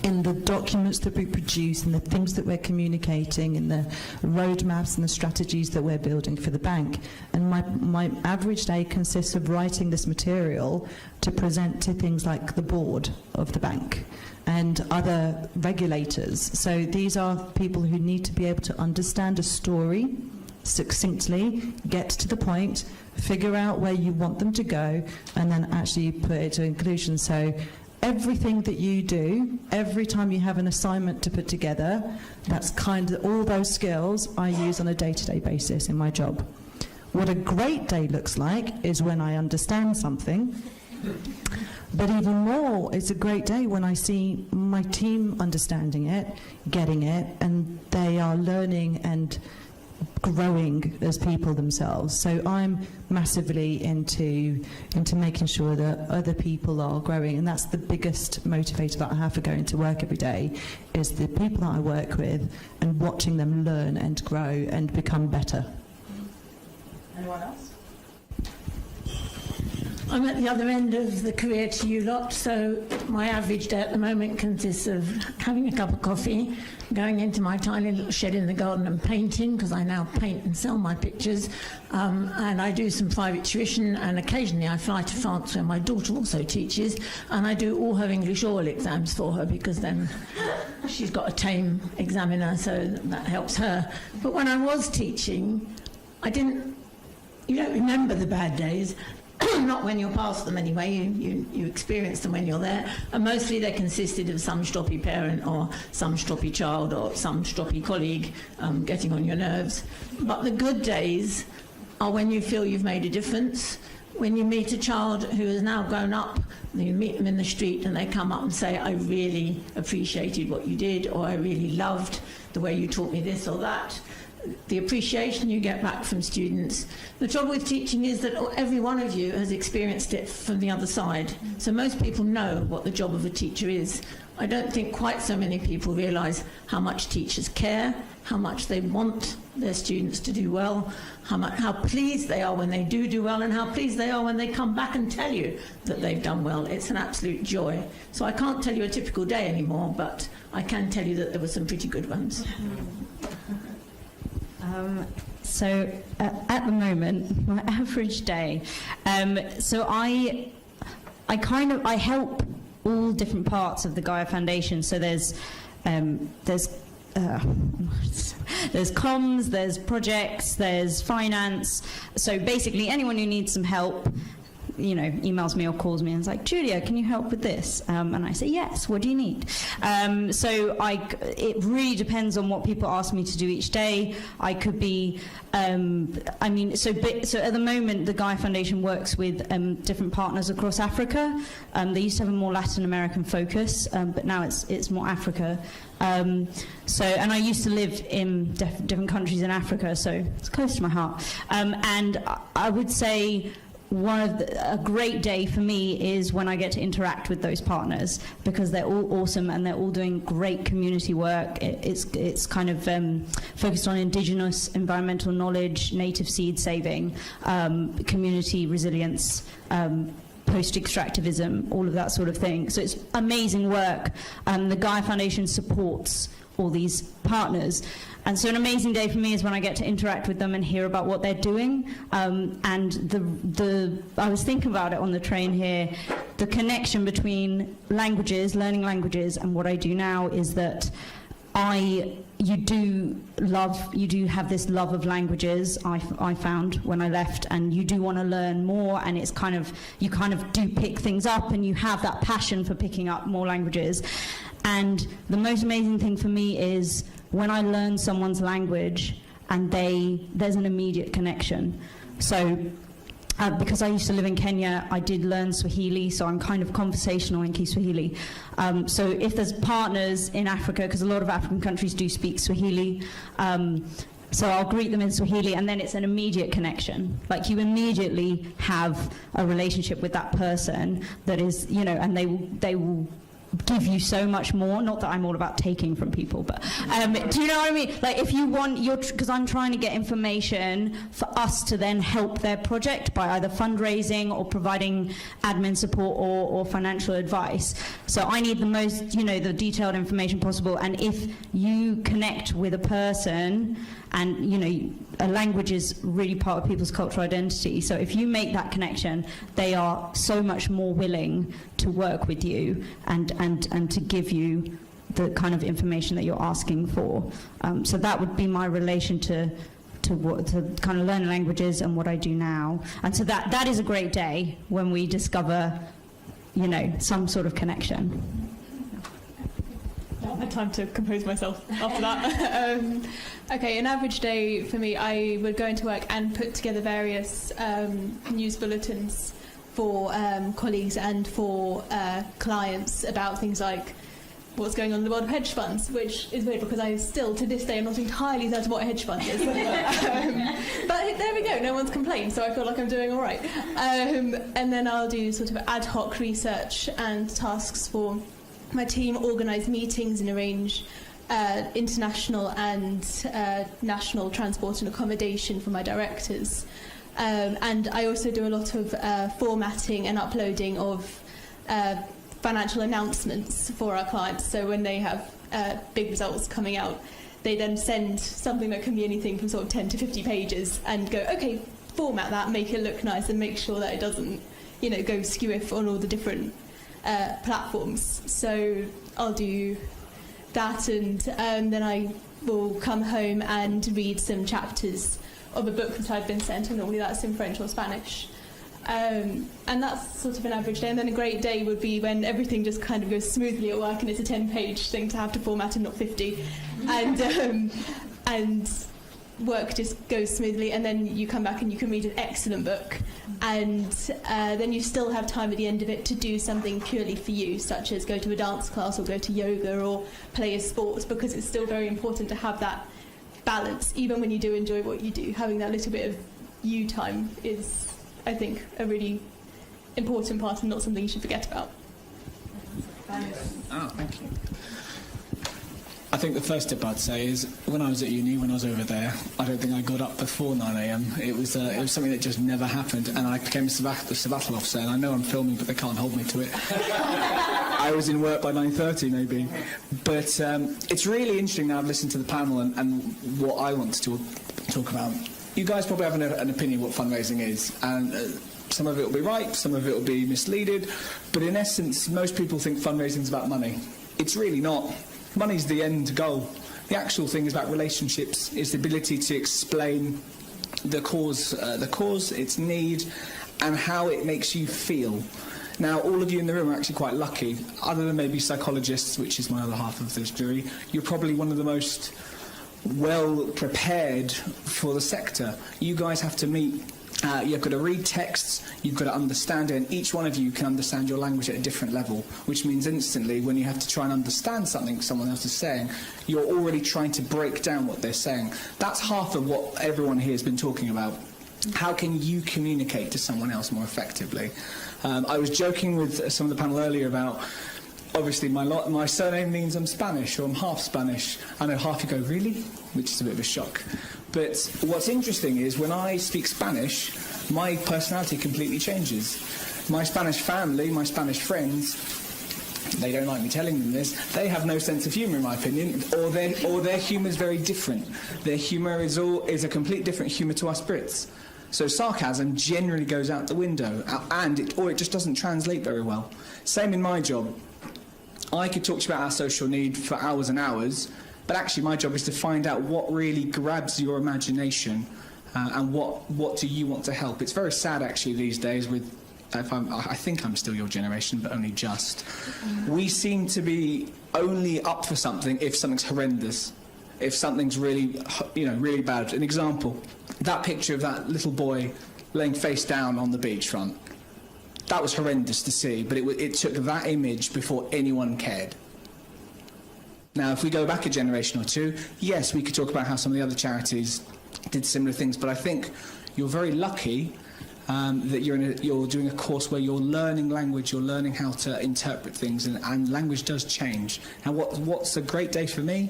in the documents that we produce and the things that we're communicating and the roadmaps and the strategies that we're building for the bank. And my average day consists of writing this material to present to things like the board of the bank and other regulators. So these are people who need to be able to understand a story succinctly, get to the point, figure out where you want them to go, and then actually put it to inclusion. So everything that you do, every time you have an assignment to put together, that's kind of all those skills I use on a day-to-day basis in my job. What a great day looks like is when I understand something, but even more, it's a great day when I see my team understanding it, getting it, and they are learning and growing as people themselves. So I'm massively into making sure that other people are growing, and that's the biggest motivator that I have for going to work every day, is the people that I work with and watching them learn and grow and become better. Anyone else? I'm at the other end of the career to you lot, so my average day at the moment consists of having a cup of coffee, going into my tiny little shed in the garden and painting, because I now paint and sell my pictures, and I do some private tuition, and occasionally I fly to France where my daughter also teaches, and I do all her English oral exams for her, because then she's got a tame examiner, so that helps her. But when I was teaching, you don't remember the bad days. Not when you're past them anyway, you experience them when you're there, and mostly they consisted of some stroppy parent or some stroppy child or some stroppy colleague getting on your nerves. But the good days are when you feel you've made a difference, when you meet a child who has now grown up, and you meet them in the street and they come up and say, I really appreciated what you did, or I really loved the way you taught me this or that. The appreciation you get back from students. The trouble with teaching is that every one of you has experienced it from the other side. So most people know what the job of a teacher is. I don't think quite so many people realise how much teachers care, how much they want their students to do well, how pleased they are when they do well, and how pleased they are when they come back and tell you that they've done well. It's an absolute joy. So I can't tell you a typical day anymore, but I can tell you that there were some pretty good ones. So at the moment, my average day, so I help all different parts of the Gaia Foundation. So there's comms, there's projects, there's finance. So basically anyone who needs some help, emails me or calls me and is like, Julia, can you help with this? And I say, yes, what do you need? So it really depends on what people ask me to do each day. I could be, so at the moment, the Gaia Foundation works with different partners across Africa. They used to have a more Latin American focus, but now it's more Africa. And I used to live in different countries in Africa, so it's close to my heart. And I would say, a great day for me is when I get to interact with those partners, because they're all awesome and they're all doing great community work. It's kind of focused on indigenous environmental knowledge, native seed saving, community resilience, post-extractivism, all of that sort of thing. So it's amazing work. The Gaia Foundation supports all these partners. And so an amazing day for me is when I get to interact with them and hear about what they're doing. And I was thinking about it on the train here, the connection between languages, learning languages, and what I do now is that you do have this love of languages, I found when I left, and you do want to learn more, and it's you do pick things up and you have that passion for picking up more languages. And the most amazing thing for me is when I learn someone's language and there's an immediate connection. So because I used to live in Kenya, I did learn Swahili, so I'm kind of conversational in Kiswahili. So if there's partners in Africa, because a lot of African countries do speak Swahili, so I'll greet them in Swahili, and then it's an immediate connection. Like, you immediately have a relationship with that person that is, and they will give you so much more. Not that I'm all about taking from people, but do you know what I mean? Like, if you want because I'm trying to get information for us to then help their project by either fundraising or providing admin support or financial advice. So I need the most, the detailed information possible. And if you connect with a person, and a language is really part of people's cultural identity, so if you make that connection, they are so much more willing to work with you and to give you the kind of information that you're asking for. So that would be my relation to kind of learn languages and what I do now. And so that is a great day when we discover some sort of connection. I had time to compose myself after that. Okay, an average day for me, I would go into work and put together various news bulletins for colleagues and for clients about things like what's going on in the world of hedge funds, which is weird because I still, to this day, am not entirely certain what a hedge fund is. But there we go, no one's complained, so I feel like I'm doing all right. And then I'll do sort of ad hoc research and tasks for my team, organise meetings and arrange international and national transport and accommodation for my directors. And I also do a lot of formatting and uploading of financial announcements for our clients. So when they have big results coming out, they then send something that can be anything from sort of 10 to 50 pages and go, okay, format that, make it look nice, and make sure that it doesn't, go skew-if on all the different platforms. So I'll do that, and then I will come home and read some chapters of a book that I've been sent, and normally that's in French or Spanish. And that's sort of an average day. And then a great day would be when everything just kind of goes smoothly at work and it's a 10-page thing to have to format and not 50. And work just goes smoothly, and then you come back and you can read an excellent book, and then you still have time at the end of it to do something purely for you, such as go to a dance class or go to yoga or play a sport, because it's still very important to have that balance. Even when you do enjoy what you do, having that little bit of you time is, I think, a really important part and not something you should forget about. Oh, thank you. I think the first tip I'd say is when I was at uni, when I was over there, I don't think I got up before 9 a.m. It was something that just never happened, and I became a sabbatical officer, and I know I'm filming, but they can't hold me to it. I was in work by 9:30 maybe. But it's really interesting now I've listened to the panel and what I want to talk about. You guys probably have an opinion what fundraising is, and some of it will be right, some of it will be misleaded, but in essence, most people think fundraising is about money. It's really not. Money's the end goal. The actual thing is about relationships, is the ability to explain the cause, its need, and how it makes you feel. Now, all of you in the room are actually quite lucky. Other than maybe psychologists, which is my other half of this jury, you're probably one of the most well prepared for the sector. You guys have to meet. You've got to read texts, you've got to understand it, and each one of you can understand your language at a different level, which means instantly when you have to try and understand something someone else is saying, you're already trying to break down what they're saying. That's half of what everyone here has been talking about. How can you communicate to someone else more effectively? I was joking with some of the panel earlier about, obviously my surname means I'm Spanish, or I'm half Spanish. I know half you go, really? Which is a bit of a shock. But what's interesting is when I speak Spanish, my personality completely changes. My Spanish family, my Spanish friends, they don't like me telling them this, they have no sense of humour in my opinion, or their humour is very different. Their humour is a complete different humour to us Brits. So sarcasm generally goes out the window, or it just doesn't translate very well. Same in my job. I could talk to you about our social need for hours and hours, but actually my job is to find out what really grabs your imagination and what do you want to help. It's very sad actually these days with, I think I'm still your generation, but only just. We seem to be only up for something if something's horrendous, if something's really, really bad. An example, that picture of that little boy laying face down on the beachfront. That was horrendous to see, but it took that image before anyone cared. Now, if we go back a generation or two, yes, we could talk about how some of the other charities did similar things, but I think you're very lucky that you're doing a course where you're learning language, you're learning how to interpret things, and language does change. And what's a great day for me?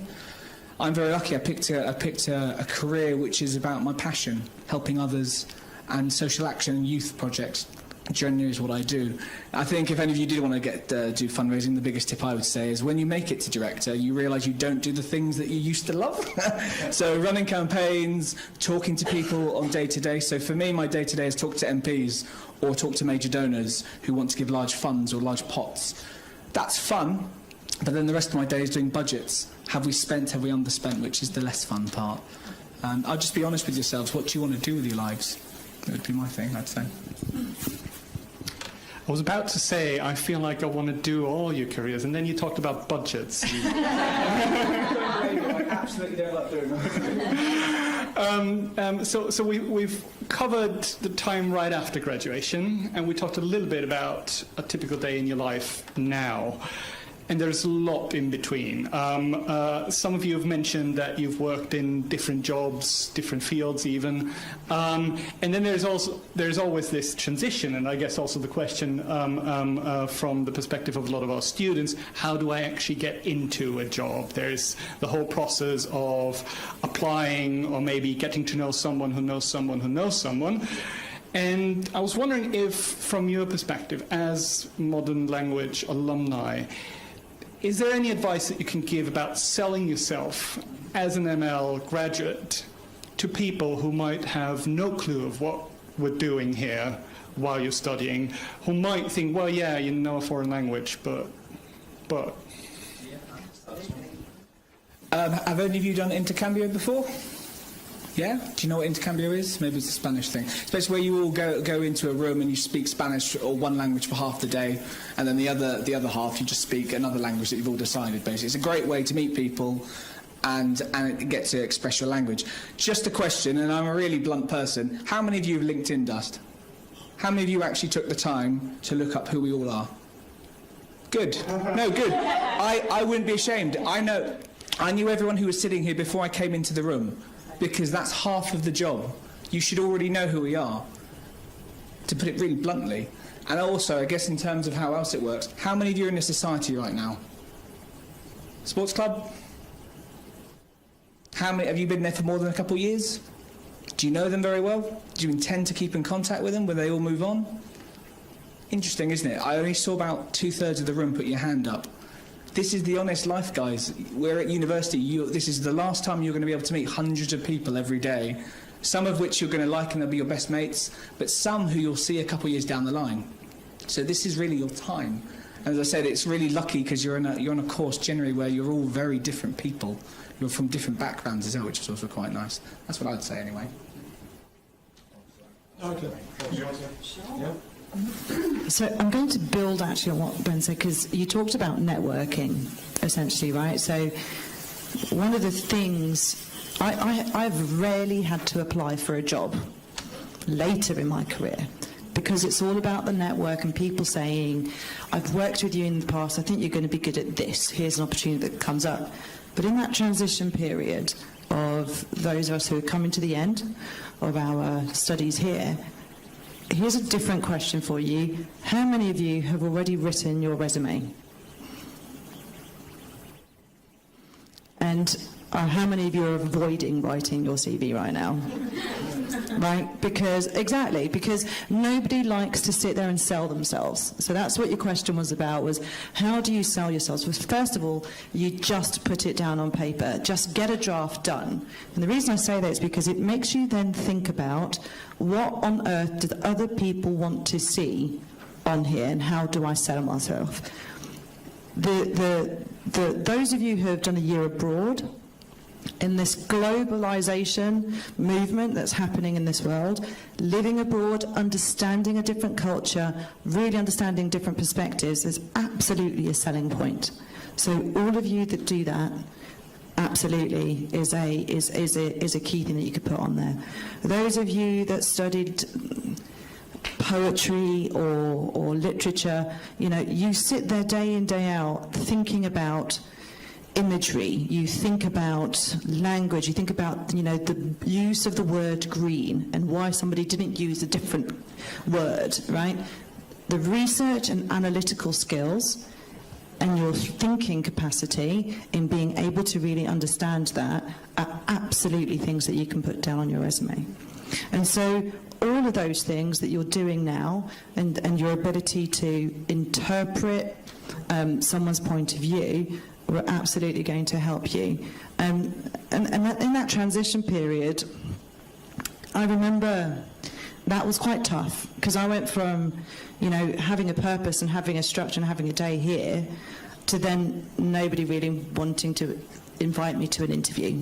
I'm very lucky. I picked a career which is about my passion, helping others, and social action and youth projects. Generally is what I do. I think if any of you did want to do fundraising, the biggest tip I would say is when you make it to director, you realise you don't do the things that you used to love. So running campaigns, talking to people on day-to-day. So for me, my day-to-day is talk to MPs or talk to major donors who want to give large funds or large pots. That's fun, but then the rest of my day is doing budgets. Have we spent, have we underspent, which is the less fun part. I'll just be honest with yourselves. What do you want to do with your lives? That would be my thing, I'd say. I was about to say, I feel like I want to do all your careers, and then you talked about budgets. I absolutely don't like doing that. So we've covered the time right after graduation, and we talked a little bit about a typical day in your life now. And there's a lot in between. Some of you have mentioned that you've worked in different jobs, different fields even. And then there's always this transition, and I guess also the question from the perspective of a lot of our students, how do I actually get into a job? There's the whole process of applying or maybe getting to know someone who knows someone who knows someone. And I was wondering if, from your perspective as modern language alumni, is there any advice that you can give about selling yourself as an ML graduate to people who might have no clue of what we're doing here while you're studying, who might think, well, yeah, you know a foreign language, but... Have any of you done intercambio before? Yeah? Do you know what intercambio is? Maybe it's a Spanish thing. It's basically where you all go into a room and you speak Spanish or one language for half the day, and then the other half you just speak another language that you've all decided, basically. It's a great way to meet people and get to express your language. Just a question, and I'm a really blunt person. How many of you have LinkedIn dust? How many of you actually took the time to look up who we all are? Good. No, good. I wouldn't be ashamed. I knew everyone who was sitting here before I came into the room, because that's half of the job. You should already know who we are, to put it really bluntly. And also, I guess in terms of how else it works, how many of you are in a society right now? Sports club? How many have you been there for more than a couple of years? Do you know them very well? Do you intend to keep in contact with them when they all move on? Interesting, isn't it? I only saw about 2/3 of the room put your hand up. This is the honest life, guys. We're at university. This is the last time you're going to be able to meet hundreds of people every day, some of which you're going to like and they'll be your best mates, but some who you'll see a couple of years down the line. So this is really your time. And as I said, it's really lucky because you're on a course generally where you're all very different people. You're from different backgrounds as well, which is also quite nice. That's what I'd say anyway. Okay. Yeah. So I'm going to build actually on what Ben said, because you talked about networking, essentially, right? So one of the things, I've rarely had to apply for a job later in my career, because it's all about the network and people saying, I've worked with you in the past, I think you're going to be good at this, here's an opportunity that comes up. But in that transition period of those of us who are coming to the end of our studies here, here's a different question for you. How many of you have already written your resume? And how many of you are avoiding writing your CV right now? Right? Because nobody likes to sit there and sell themselves. So that's what your question was about, was how do you sell yourselves? Well, first of all, you just put it down on paper. Just get a draft done. And the reason I say that is because it makes you then think about what on earth do the other people want to see on here, and how do I sell myself? Those of you who have done a year abroad, in this globalization movement that's happening in this world, living abroad, understanding a different culture, really understanding different perspectives is absolutely a selling point. So all of you that do that, absolutely is a key thing that you could put on there. Those of you that studied poetry or literature, you sit there day in, day out thinking about imagery, you think about language, you think about, you know, the use of the word green and why somebody didn't use a different word, right? The research and analytical skills and your thinking capacity in being able to really understand that are absolutely things that you can put down on your resume. And so all of those things that you're doing now and your ability to interpret someone's point of view are absolutely going to help you. And that, in that transition period, I remember that was quite tough, because I went from, you know, having a purpose and having a structure and having a day here to then nobody really wanting to invite me to an interview,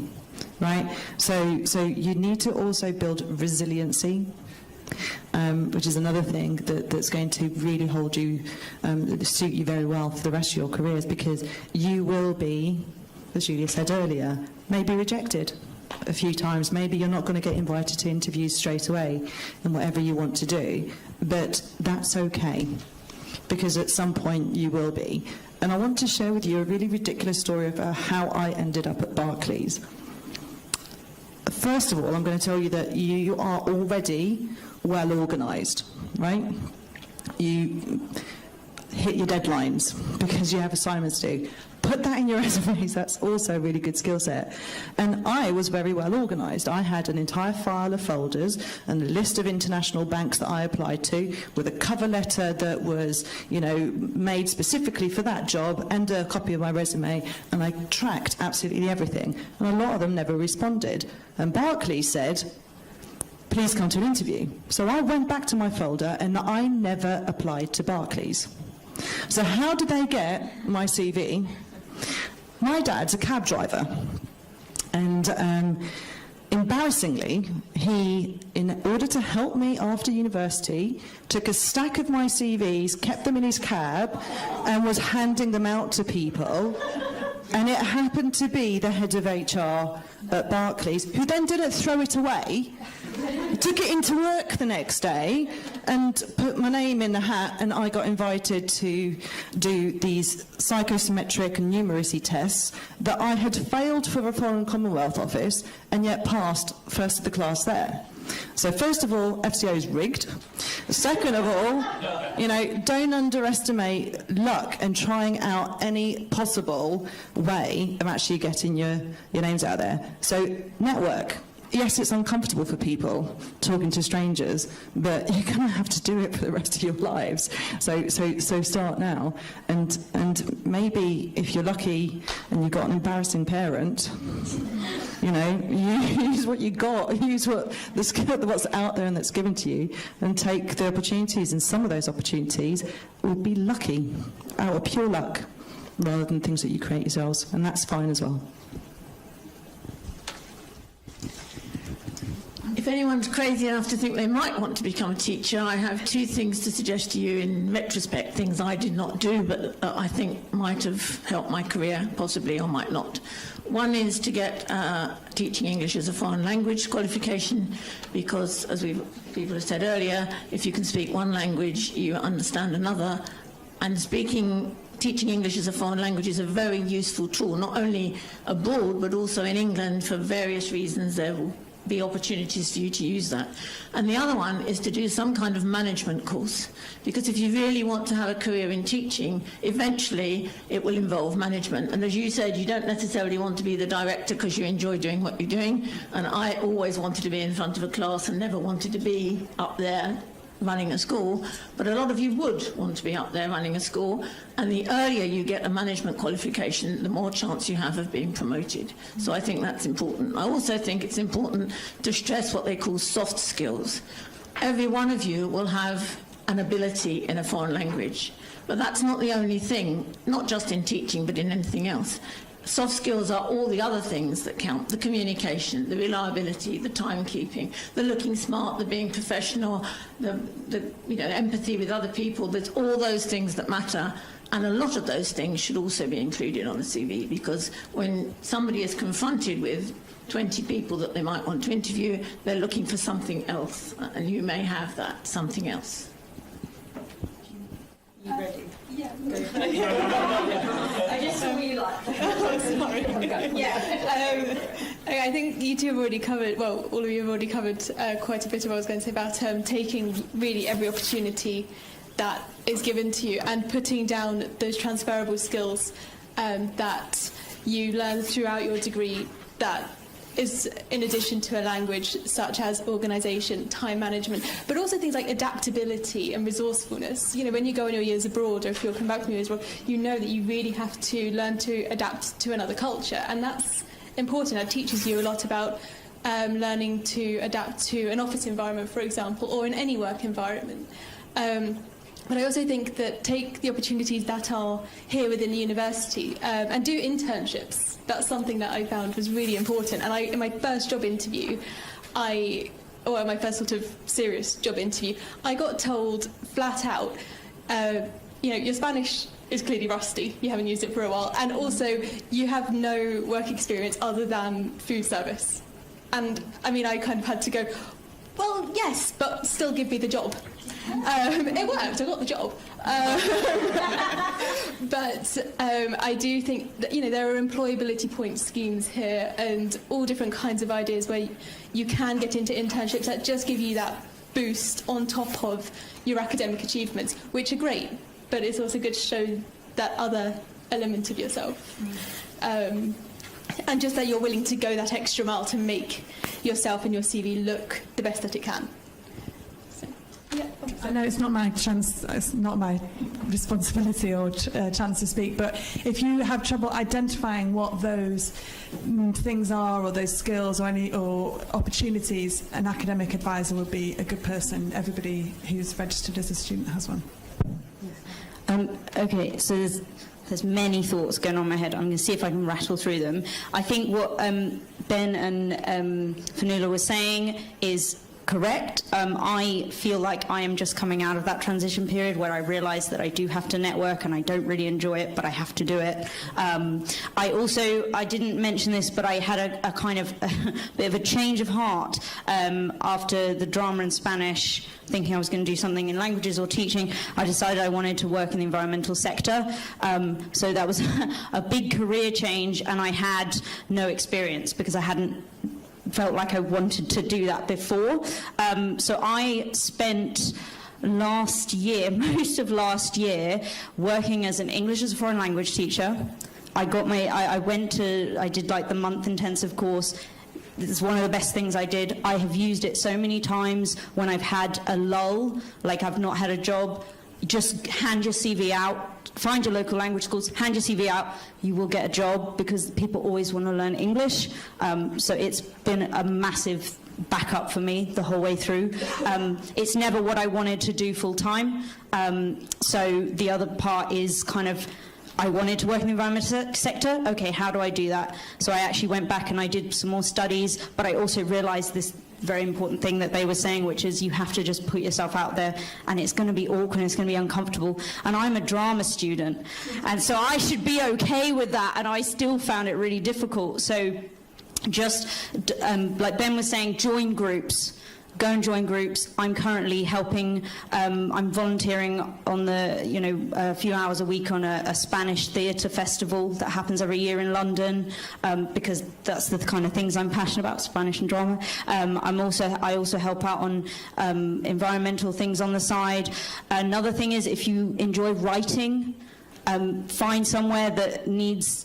right? So you need to also build resiliency, which is another thing that's going to really hold you, suit you very well for the rest of your careers, because you will be, as Julia said earlier, maybe rejected a few times. Maybe you're not going to get invited to interviews straight away in whatever you want to do, but that's okay, because at some point you will be. And I want to share with you a really ridiculous story about how I ended up at Barclays. First of all, I'm going to tell you that you are already well organised, right? You hit your deadlines because you have assignments to do. Put that in your resumes. That's also a really good skill set. And I was very well organised. I had an entire file of folders and a list of international banks that I applied to, with a cover letter that was, you know, made specifically for that job, and a copy of my resume, and I tracked absolutely everything. And a lot of them never responded. And Barclays said, please come to an interview. So I went back to my folder, and I never applied to Barclays. So how did they get my CV? My dad's a cab driver, and embarrassingly, he, in order to help me after university, took a stack of my CVs, kept them in his cab, and was handing them out to people. And it happened to be the head of HR at Barclays, who then didn't throw it away, took it into work the next day and put my name in the hat, and I got invited to do these psychometric and numeracy tests that I had failed for a foreign Commonwealth office and yet passed first of the class there. So first of all, FCO is rigged. Second of all, you know, don't underestimate luck and trying out any possible way of actually getting your names out there. So network. Yes, it's uncomfortable for people talking to strangers, but you're going to have to do it for the rest of your lives. So start now, and maybe if you're lucky and you've got an embarrassing parent, you know, use what you got, use what's out there and that's given to you, and take the opportunities. And some of those opportunities will be lucky, out of pure luck, rather than things that you create yourselves, and that's fine as well. If anyone's crazy enough to think they might want to become a teacher, I have two things to suggest to you in retrospect, things I did not do but I think might have helped my career, possibly, or might not. One is to get teaching English as a foreign language qualification, because, as people have said earlier, if you can speak one language, you understand another, and teaching English as a foreign language is a very useful tool, not only abroad but also in England. For various reasons there will be opportunities for you to use that. And the other one is to do some kind of management course, because if you really want to have a career in teaching, eventually it will involve management. And as you said, you don't necessarily want to be the director because you enjoy doing what you're doing, and I always wanted to be in front of a class and never wanted to be up there running a school, but a lot of you would want to be up there running a school, and the earlier you get a management qualification, the more chance you have of being promoted. So I think that's important. I also think it's important to stress what they call soft skills. Every one of you will have an ability in a foreign language, but that's not the only thing, not just in teaching but in anything else. Soft skills are all the other things that count: the communication, the reliability, the timekeeping, the looking smart, the being professional, the empathy with other people. There's all those things that matter, and a lot of those things should also be included on a CV, because when somebody is confronted with 20 people that they might want to interview, they're looking for something else, and you may have that something else. You ready? Yeah. I just saw you like. Sorry. Yeah. I think you two have already covered. Well, all of you have already covered quite a bit of what I was going to say about taking really every opportunity that is given to you and putting down those transferable skills that you learn throughout your degree. That is in addition to a language such as organisation, time management, but also things like adaptability and resourcefulness. You know, when you go on your years abroad, or if you're coming back from your years abroad, you know that you really have to learn to adapt to another culture, and that's important. It teaches you a lot about learning to adapt to an office environment, for example, or in any work environment. But I also think that take the opportunities that are here within the university and do internships. That's something that I found was really important. And in my first job interview, my first sort of serious job interview, I got told flat out, your Spanish is clearly rusty, you haven't used it for a while, and also you have no work experience other than food service. And I mean, I kind of had to go, well, yes, but still give me the job. It worked, I got the job. But I do think that, there are employability point schemes here and all different kinds of ideas where you can get into internships that just give you that boost on top of your academic achievements, which are great, but it's also good to show that other element of yourself. And just that you're willing to go that extra mile to make yourself and your CV look the best that it can. Yeah. I know it's not my responsibility or chance to speak, but if you have trouble identifying what those things are, or those skills, or opportunities, an academic advisor would be a good person. Everybody who's registered as a student has one. Okay, so there's many thoughts going on in my head. I'm going to see if I can rattle through them. I think what Ben and Fanula were saying is correct. I feel like I am just coming out of that transition period where I realise that I do have to network and I don't really enjoy it, but I have to do it. I didn't mention this, but I had a kind of a bit of a change of heart after the drama in Spanish, thinking I was going to do something in languages or teaching. I decided I wanted to work in the environmental sector. So that was a big career change, and I had no experience because I hadn't felt like I wanted to do that before. So I spent most of last year working as an English as a foreign language teacher. I did like the month intensive course. It's one of the best things I did. I have used it so many times when I've had a lull, like I've not had a job. Just hand your CV out, find your local language schools, hand your CV out, you will get a job because people always want to learn English. So it's been a massive backup for me the whole way through. It's never what I wanted to do full time. So the other part is kind of, I wanted to work in the environmental sector. Okay, how do I do that? So I actually went back and I did some more studies, but I also realized this very important thing that they were saying, which is you have to just put yourself out there, and it's going to be awkward and it's going to be uncomfortable. And I'm a drama student, and so I should be okay with that, and I still found it really difficult. So just like Ben was saying, join groups. Go and join groups. I'm currently helping, I'm volunteering on a few hours a week on a Spanish theatre festival that happens every year in London, because that's the kind of things I'm passionate about, Spanish and drama. I also help out on environmental things on the side. Another thing is, if you enjoy writing, find somewhere that needs,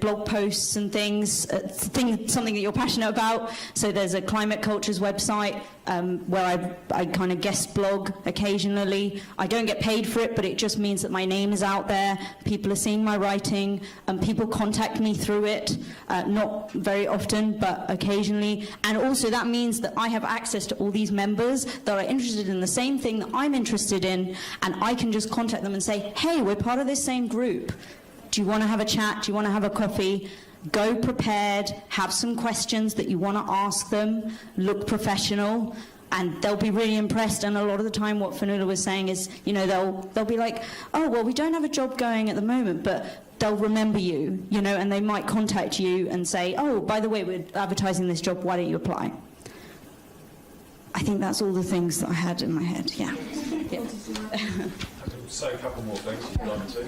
blog posts and things, something that you're passionate about. So there's a Climate Cultures website where I kind of guest blog occasionally. I don't get paid for it, but it just means that my name is out there. People are seeing my writing, and people contact me through it. Not very often, but occasionally. And also that means that I have access to all these members that are interested in the same thing that I'm interested in, and I can just contact them and say, hey, we're part of this same group. Do you want to have a chat? Do you want to have a coffee? Go prepared, have some questions that you want to ask them, look professional, and they'll be really impressed. And a lot of the time what Fanula was saying is, they'll be like, oh, well, we don't have a job going at the moment, but they'll remember you, and they might contact you and say, oh, by the way, we're advertising this job, why don't you apply? I think that's all the things that I had in my head, yeah. Say a couple more things if you'd like to.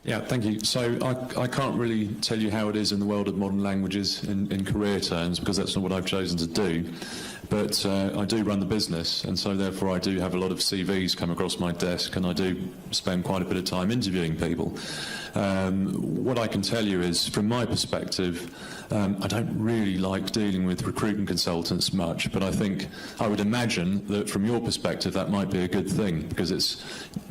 Yeah, thank you. So I can't really tell you how it is in the world of modern languages in career terms, because that's not what I've chosen to do. But I do run the business, and so therefore I do have a lot of CVs come across my desk, and I do spend quite a bit of time interviewing people. What I can tell you is, from my perspective, I don't really like dealing with recruitment consultants much, but I would imagine that from your perspective that might be a good thing, because it's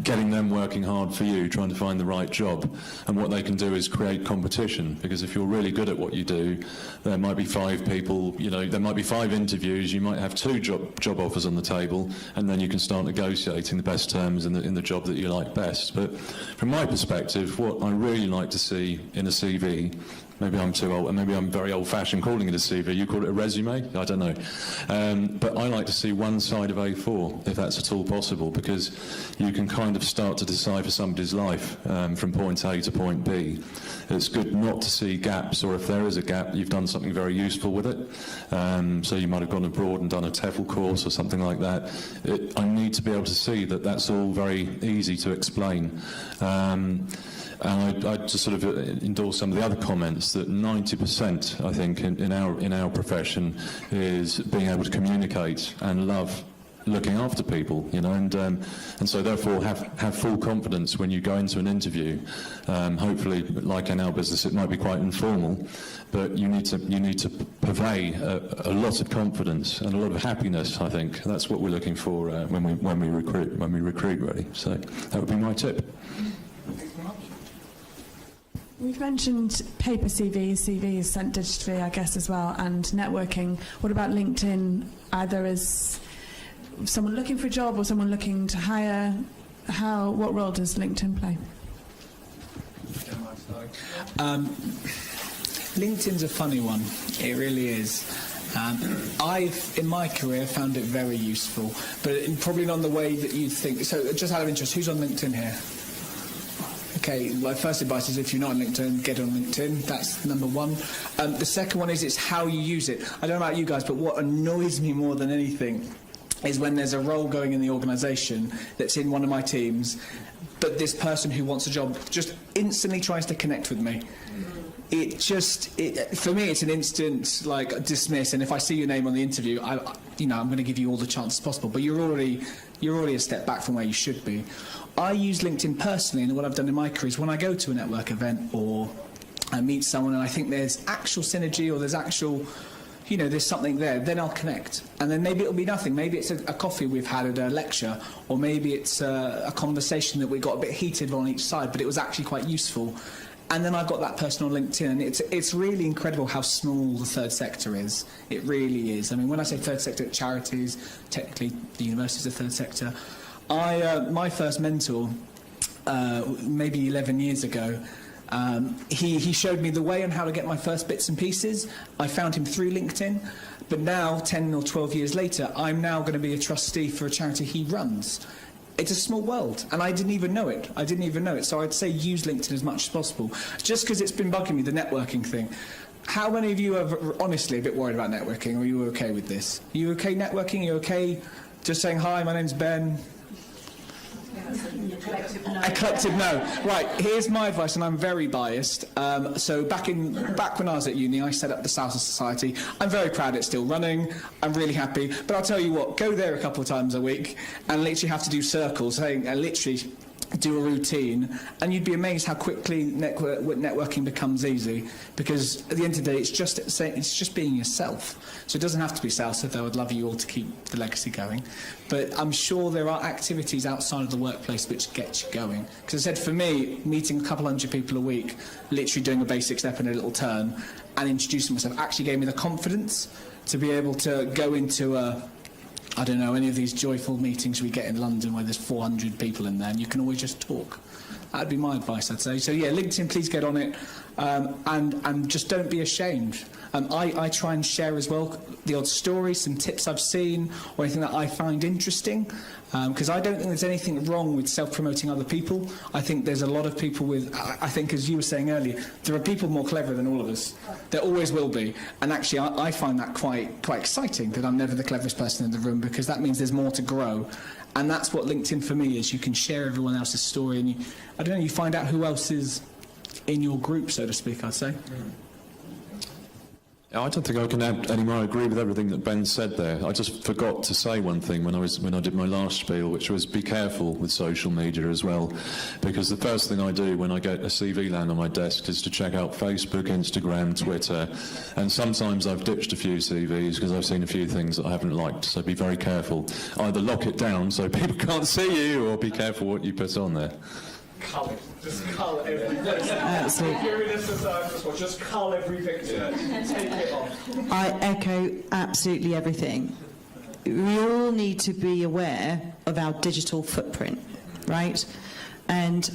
getting them working hard for you, trying to find the right job, and what they can do is create competition, because if you're really good at what you do, there might be 5 people, there might be 5 interviews, you might have 2 job offers on the table, and then you can start negotiating the best terms in the job that you like best. But from my perspective, what I really like to see in a CV, maybe I'm too old, and maybe I'm very old-fashioned calling it a CV. You call it a resume? I don't know. But I like to see one side of A4, if that's at all possible, because you can kind of start to decipher somebody's life from point A to point B. It's good not to see gaps, or if there is a gap, you've done something very useful with it. So you might have gone abroad and done a TEFL course or something like that. I need to be able to see that that's all very easy to explain. And I just sort of endorse some of the other comments that 90%, I think, in our profession is being able to communicate and love looking after people, and so therefore have full confidence when you go into an interview. Hopefully, like in our business, it might be quite informal, but you need to purvey a lot of confidence and a lot of happiness. I think that's what we're looking for when we recruit really. So that would be my tip. We've mentioned paper CVs sent digitally, I guess, as well, and networking. What about LinkedIn, either as someone looking for a job or someone looking to hire? What role does LinkedIn play? LinkedIn's a funny one. It really is. I've, in my career, found it very useful, but probably not in the way that you think. So, just out of interest, who's on LinkedIn here? Okay, my first advice is if you're not on LinkedIn, get on LinkedIn. That's number one. The second one is it's how you use it. I don't know about you guys, but what annoys me more than anything is when there's a role going in the organisation that's in one of my teams, but this person who wants a job just instantly tries to connect with me. For me, it's an instant dismiss. And if I see your name on the interview, I'm going to give you all the chances possible. But you're already a step back from where you should be. I use LinkedIn personally, and what I've done in my career is when I go to a network event or I meet someone and I think there's actual synergy or there's actual, there's something there, then I'll connect. And then maybe it'll be nothing. Maybe it's a coffee we've had at a lecture, or maybe it's a conversation that we got a bit heated on each side, but it was actually quite useful. And then I've got that person on LinkedIn, and it's really incredible how small the third sector is. It really is. I mean, when I say third sector, charities, technically the university's a third sector. My first mentor, maybe 11 years ago, he showed me the way on how to get my first bits and pieces. I found him through LinkedIn, but now, 10 or 12 years later, I'm now going to be a trustee for a charity he runs. It's a small world, and I didn't even know it. So I'd say use LinkedIn as much as possible. Just because it's been bugging me, the networking thing. How many of you are honestly a bit worried about networking, or are you okay with this? Are you okay networking? Are you okay just saying, hi, my name's Ben? A collective no. Right, here's my advice, and I'm very biased. So back when I was at uni, I set up the Salsa Society. I'm very proud it's still running. I'm really happy. But I'll tell you what, go there a couple of times a week and literally have to do circles, literally do a routine, and you'd be amazed how quickly networking becomes easy, because at the end of the day, it's just being yourself. So it doesn't have to be salsa, though I'd love you all to keep the legacy going. But I'm sure there are activities outside of the workplace which get you going. Because I said, for me, meeting a couple hundred people a week, literally doing a basic step and a little turn, and introducing myself actually gave me the confidence to be able to go into any of these joyful meetings we get in London where there's 400 people in there and you can always just talk. That'd be my advice, I'd say. So yeah, LinkedIn, please get on it. and just don't be ashamed. I try and share as well the odd story, some tips I've seen, or anything that I find interesting, because I don't think there's anything wrong with self-promoting other people. I think there's a lot of people with, I think as you were saying earlier, there are people more clever than all of us. There always will be, and actually I find that quite exciting, that I'm never the cleverest person in the room, because that means there's more to grow. And that's what LinkedIn for me is. You can share everyone else's story, and you find out who else is in your group, so to speak, I'd say. I don't think I can add any more. I agree with everything that Ben said there. I just forgot to say one thing when I did my last spiel, which was be careful with social media as well, because the first thing I do when I get a CV land on my desk is to check out Facebook, Instagram, Twitter, and sometimes I've ditched a few CVs because I've seen a few things that I haven't liked, so be very careful. Either lock it down so people can't see you, or be careful what you put on there. Cull it. Just cull every picture. Absolutely. You're in a society, just cull every picture. Take it off. I echo absolutely everything. We all need to be aware of our digital footprint, right? And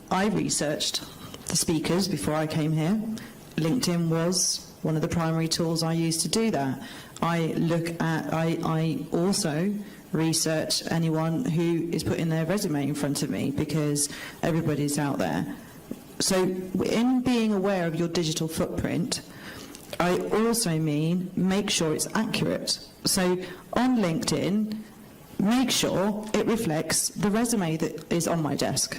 I researched the speakers before I came here. LinkedIn was one of the primary tools I used to do that. I also research anyone who is putting their resume in front of me, because everybody's out there. So in being aware of your digital footprint, I also mean make sure it's accurate. So on LinkedIn, make sure it reflects the resume that is on my desk,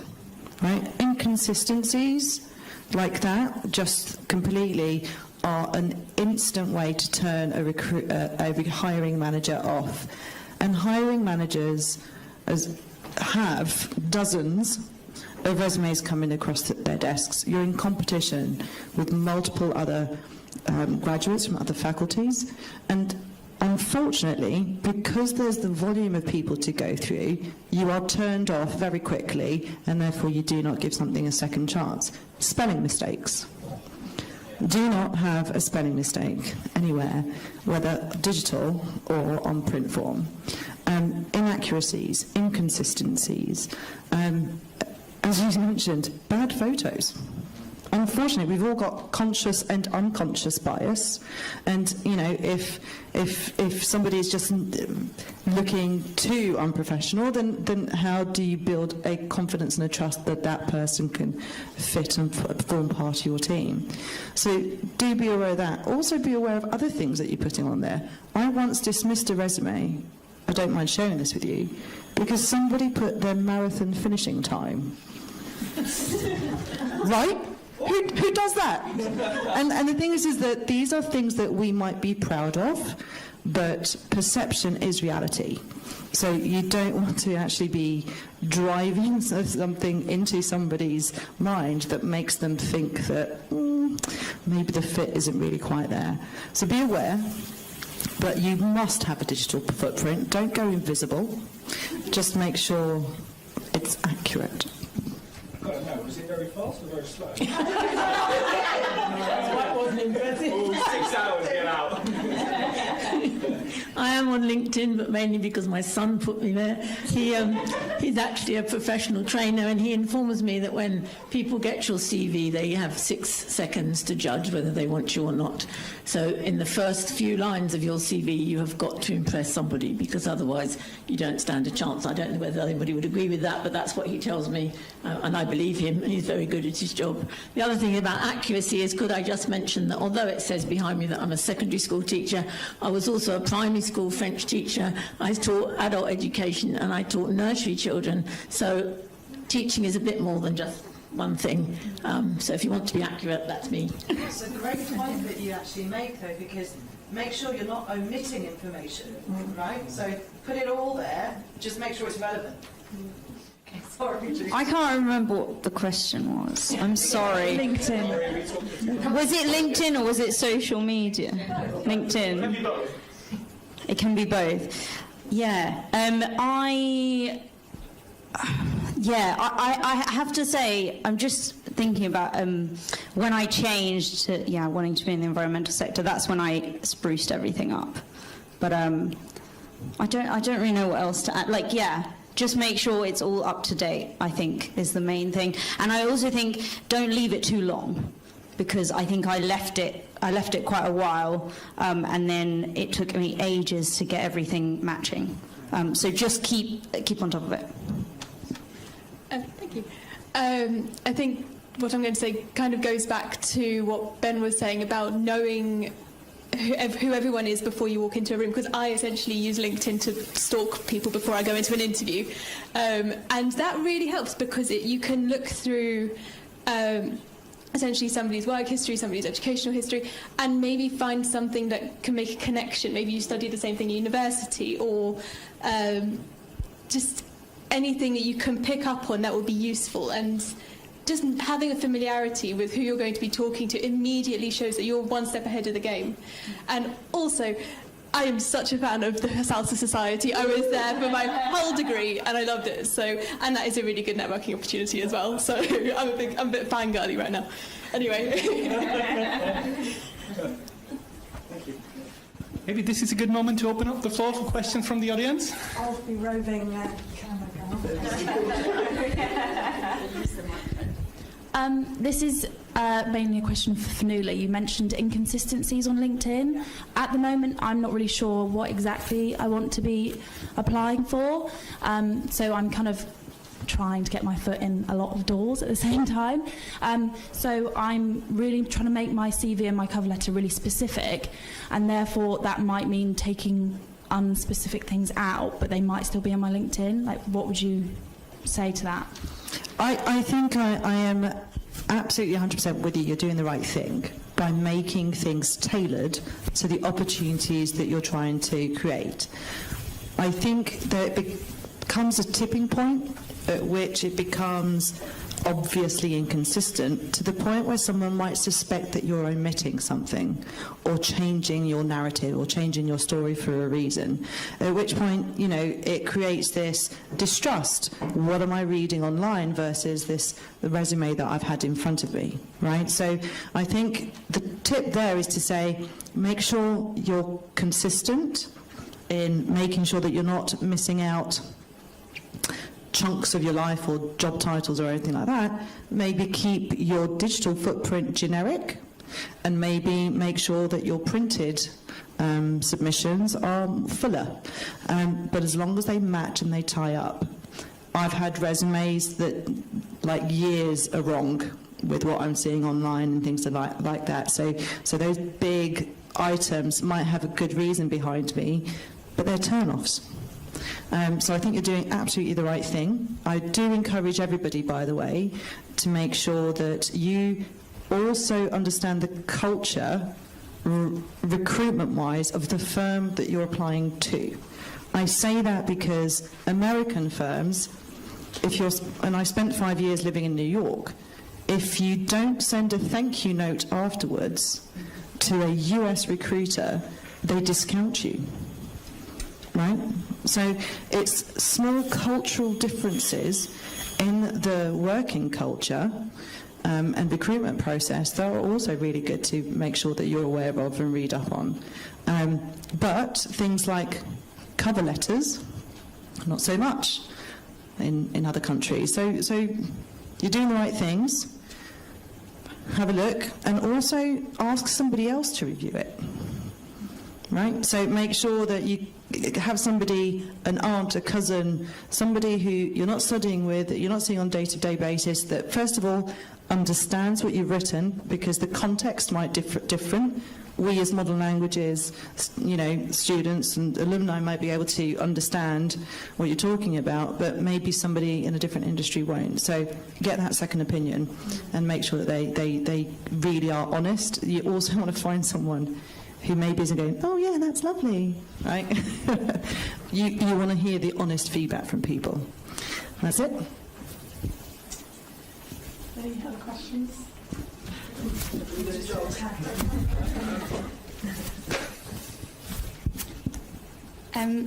right? Inconsistencies like that just completely are an instant way to turn a hiring manager off. And hiring managers have dozens of resumes coming across their desks. You're in competition with multiple other graduates from other faculties, and unfortunately, because there's the volume of people to go through, you are turned off very quickly, and therefore you do not give something a second chance. Spelling mistakes. Do not have a spelling mistake anywhere, whether digital or on print form. Inaccuracies, inconsistencies, as you mentioned, bad photos. Unfortunately, we've all got conscious and unconscious bias, and if somebody is just looking too unprofessional, then how do you build a confidence and a trust that that person can fit and form part of your team? So do be aware of that. Also be aware of other things that you're putting on there. I once dismissed a resume, I don't mind sharing this with you, because somebody put their marathon finishing time. Right? Who does that? And the thing is that these are things that we might be proud of, but perception is reality. So you don't want to actually be driving something into somebody's mind that makes them think that maybe the fit isn't really quite there. So be aware, but you must have a digital footprint. Don't go invisible. Just make sure it's accurate. No, was it very fast or very slow? That wasn't impressive. Ooh, 6 hours, get out. I am on LinkedIn, but mainly because my son put me there. He's actually a professional trainer, and he informs me that when people get your CV, they have 6 seconds to judge whether they want you or not. So in the first few lines of your CV, you have got to impress somebody, because otherwise you don't stand a chance. I don't know whether anybody would agree with that, but that's what he tells me, and I believe him, and he's very good at his job. The other thing about accuracy is, could I just mention that although it says behind me that I'm a secondary school teacher, I was also a primary school French teacher. I taught adult education and I taught nursery children. So teaching is a bit more than just one thing. So if you want to be accurate, that's me. It's a great point that you actually make, though, because make sure you're not omitting information, right? So put it all there, just make sure it's relevant. Okay, sorry. I can't remember what the question was. I'm sorry. LinkedIn. Was it LinkedIn or was it social media? LinkedIn. It can be both. Yeah. I have to say, I'm just thinking about when I changed to wanting to be in the environmental sector. That's when I spruced everything up. But I don't really know what else to add. Just make sure it's all up to date, I think, is the main thing. And I also think don't leave it too long. because I think I left it quite a while, and then it took me ages to get everything matching. So just keep on top of it. Thank you. I think what I'm going to say kind of goes back to what Ben was saying about knowing who everyone is before you walk into a room, because I essentially use LinkedIn to stalk people before I go into an interview, and that really helps because you can look through essentially somebody's work history, somebody's educational history, and maybe find something that can make a connection. Maybe you study the same thing at university, or just anything that you can pick up on that will be useful. And just having a familiarity with who you're going to be talking to immediately shows that you're one step ahead of the game. And also, I am such a fan of the Salsa Society. I was there for my whole degree and I loved it. So, and that is a really good networking opportunity as well. So I'm a bit fangirly right now. Anyway. Thank you. Maybe this is a good moment to open up the floor for questions from the audience. I'll be roving camera girl. This is mainly a question for Fionnuala. You mentioned inconsistencies on LinkedIn. At the moment, I'm not really sure what exactly I want to be applying for. So I'm kind of trying to get my foot in a lot of doors at the same time. So I'm really trying to make my CV and my cover letter really specific, and therefore that might mean taking unspecific things out, but they might still be on my LinkedIn. Like, what would you say to that? I think I am absolutely 100% with you. You're doing the right thing by making things tailored to the opportunities that you're trying to create. I think that it becomes a tipping point at which it becomes obviously inconsistent to the point where someone might suspect that you're omitting something or changing your narrative or changing your story for a reason, at which point, you know, it creates this distrust. What am I reading online versus the resume that I've had in front of me, right? So I think the tip there is to say, make sure you're consistent in making sure that you're not missing out chunks of your life or job titles or anything like that. Maybe keep your digital footprint generic, and maybe make sure that your printed submissions are fuller, but as long as they match and they tie up. I've had resumes that like years are wrong with what I'm seeing online and things like that. So those big items might have a good reason behind me, but they're turn-offs. So I think you're doing absolutely the right thing. I do encourage everybody, by the way, to make sure that you also understand the culture, recruitment-wise, of the firm that you're applying to. I say that because American firms, and I spent 5 years living in New York, if you don't send a thank you note afterwards to a US recruiter, they discount you. Right? So it's small cultural differences in the working culture and recruitment process that are also really good to make sure that you're aware of and read up on. But things like cover letters, not so much in other countries. So you're doing the right things. Have a look, and also ask somebody else to review it. Right? So make sure that you have somebody, an aunt, a cousin, somebody who you're not studying with, that you're not seeing on a day-to-day basis, that first of all understands what you've written, because the context might different. We as modern languages, you know, students and alumni might be able to understand what you're talking about, but maybe somebody in a different industry won't. So get that second opinion and make sure that they really are honest. You also want to find someone who maybe isn't going, oh yeah, that's lovely, right? you want to hear the honest feedback from people. That's it. Any other questions?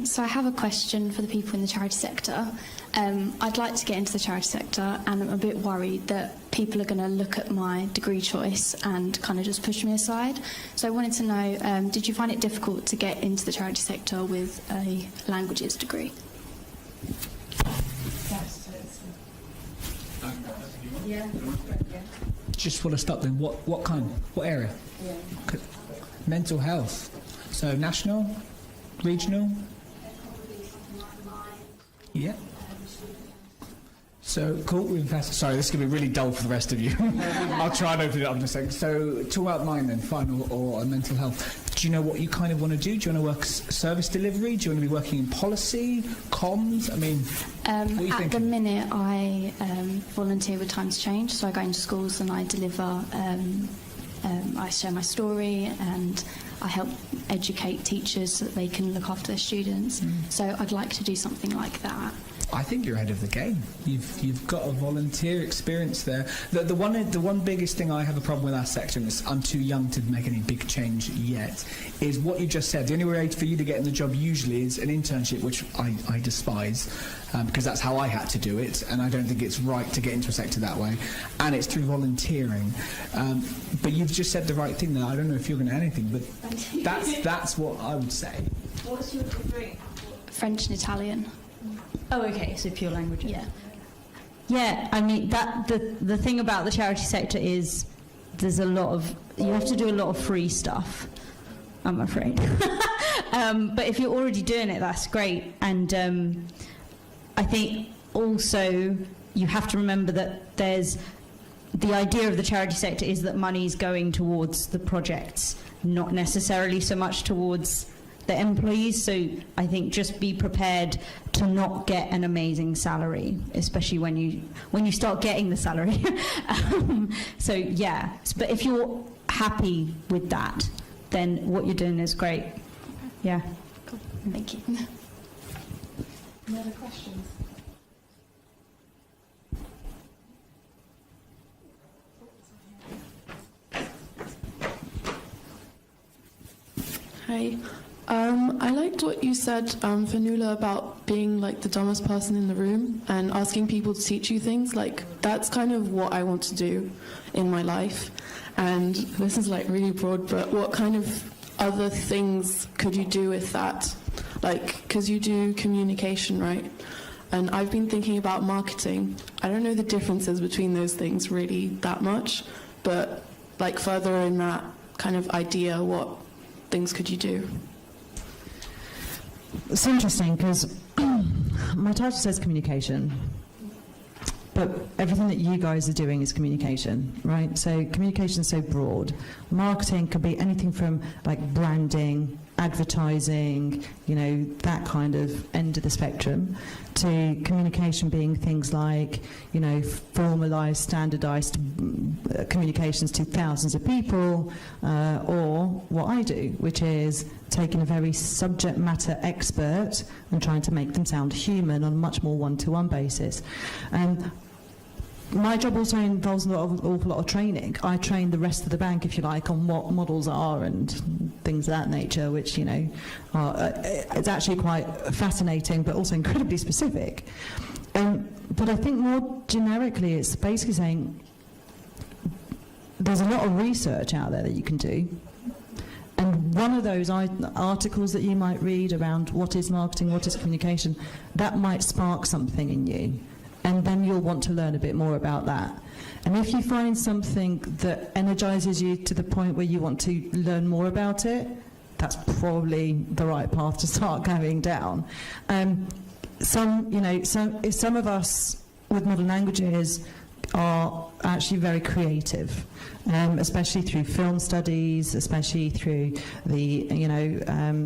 So I have a question for the people in the charity sector. I'd like to get into the charity sector, and I'm a bit worried that people are going to look at my degree choice and kind of just push me aside. So I wanted to know, did you find it difficult to get into the charity sector with a languages degree? Yes. just want to stop then. What kind? What area? Yeah. Mental health. So national, regional. Yeah. So cool. Sorry, this is going to be really dull for the rest of you. I'll try and open it up in a second. So talk about mine then, final or mental health. Do you know what you kind of want to do? Do you want to work service delivery? Do you want to be working in policy, comms? I mean, what are you at thinking? the minute, I volunteer with Times Change, so I go into schools and I deliver. I share my story and I help educate teachers so that they can look after their students. So I'd like to do something like that. I think you're ahead of the game. You've got a volunteer experience there. The one biggest thing I have a problem with our sector, and I'm too young to make any big change yet, is what you just said. The only way for you to get in the job usually is an internship, which I despise, because that's how I had to do it, and I don't think it's right to get into a sector that way. And it's through volunteering. But you've just said the right thing there. I don't know if you're going to add anything, but that's what I would say. What's your degree? French and Italian. Oh, okay, so pure languages. Yeah. Yeah, I mean, the thing about the charity sector is there's a lot of, you have to do a lot of free stuff, I'm afraid. But if you're already doing it, that's great. And I think also you have to remember that there's, the idea of the charity sector is that money is going towards the projects, not necessarily so much towards the employees. So I think just be prepared to not get an amazing salary, especially when you start getting the salary. So yeah, but if you're happy with that, then what you're doing is great. Yeah. Cool. Thank you. Any other questions? Hi. I liked what you said, Fanula, about being like the dumbest person in the room and asking people to teach you things. Like, that's kind of what I want to do in my life. And this is like really broad, but what kind of other things could you do with that? Like, because you do communication, right? And I've been thinking about marketing. I don't know the differences between those things really that much, but like further in that kind of idea, what things could you do? It's interesting because my title says communication, but everything that you guys are doing is communication, right? So communication is so broad. Marketing could be anything from like branding, advertising, you know, that kind of end of the spectrum, to communication being things like, you know, formalized, standardized communications to thousands of people, or what I do, which is taking a very subject matter expert and trying to make them sound human on a much more one-to-one basis. My job also involves an awful lot of training. I train the rest of the bank, if you like, on what models are and things of that nature, which, you know, it's actually quite fascinating, but also incredibly specific. But I think more generically, it's basically saying there's a lot of research out there that you can do. And one of those articles that you might read around what is marketing, what is communication, that might spark something in you. And then you'll want to learn a bit more about that. And if you find something that energizes you to the point where you want to learn more about it, that's probably the right path to start going down. Some of us with modern languages are actually very creative, especially through film studies, especially through the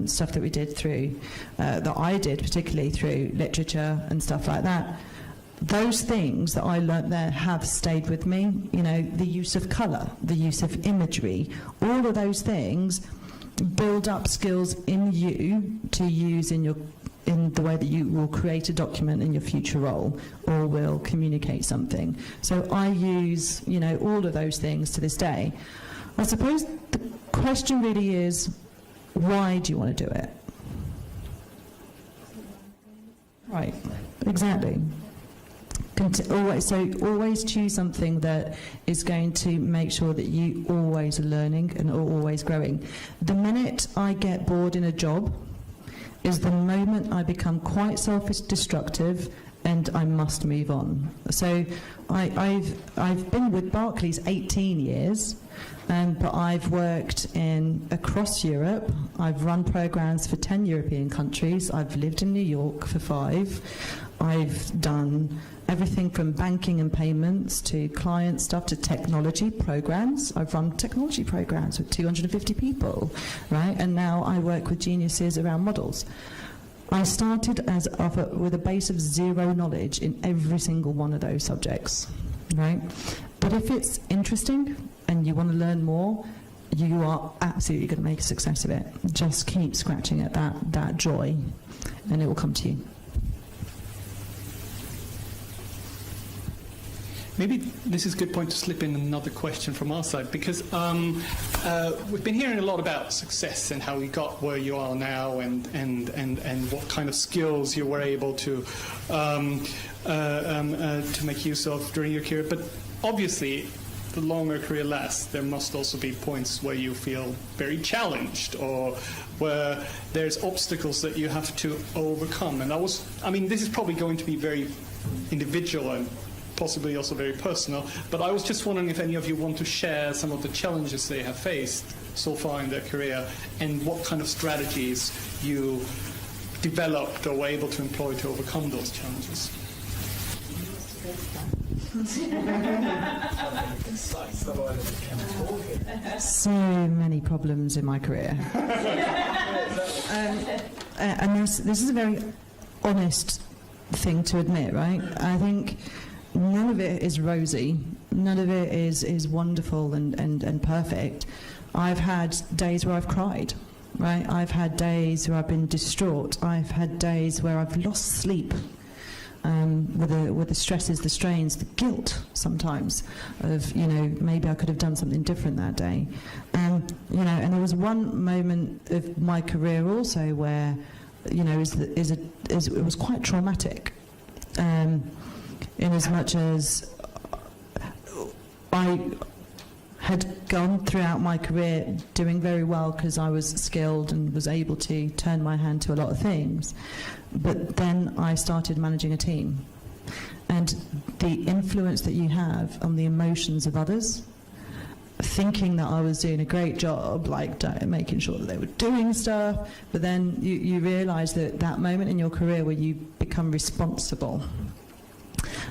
stuff that we did through, that I did particularly through literature and stuff like that. Those things that I learnt there have stayed with me. You know, the use of colour, the use of imagery, all of those things build up skills in you to use in the way that you will create a document in your future role or will communicate something. So I use, you know, all of those things to this day. I suppose the question really is, why do you want to do it? Right, exactly. Always choose something that is going to make sure that you always are learning and are always growing. The minute I get bored in a job is the moment I become quite self-destructive and I must move on. So I've been with Barclays 18 years, but I've worked across Europe. I've run programs for 10 European countries. I've lived in New York for 5. I've done everything from banking and payments to client stuff to technology programs. I've run technology programs with 250 people, right? And now I work with geniuses around models. I started with a base of 0 knowledge in every single one of those subjects, right? But if it's interesting and you want to learn more, you are absolutely going to make a success of it. Just keep scratching at that joy, and it will come to you. Maybe this is a good point to slip in another question from our side, because we've been hearing a lot about success and how you got where you are now, and what kind of skills you were able to make use of during your career. But obviously, the longer a career lasts, there must also be points where you feel very challenged, or where there's obstacles that you have to overcome. And this is probably going to be very individual and possibly also very personal, but I was just wondering if any of you want to share some of the challenges they have faced so far in their career, and what kind of strategies you developed or were able to employ to overcome those challenges. So many problems in my career. And this is a very honest thing to admit, right? I think none of it is rosy. None of it is wonderful and perfect. I've had days where I've cried, right? I've had days where I've been distraught. I've had days where I've lost sleep with the stresses, the strains, the guilt sometimes of, maybe I could have done something different that day. And there was one moment of my career also where, it was quite traumatic. In as much as I had gone throughout my career doing very well because I was skilled and was able to turn my hand to a lot of things, but then I started managing a team, and the influence that you have on the emotions of others, thinking that I was doing a great job, making sure that they were doing stuff, but then you realise that moment in your career where you become responsible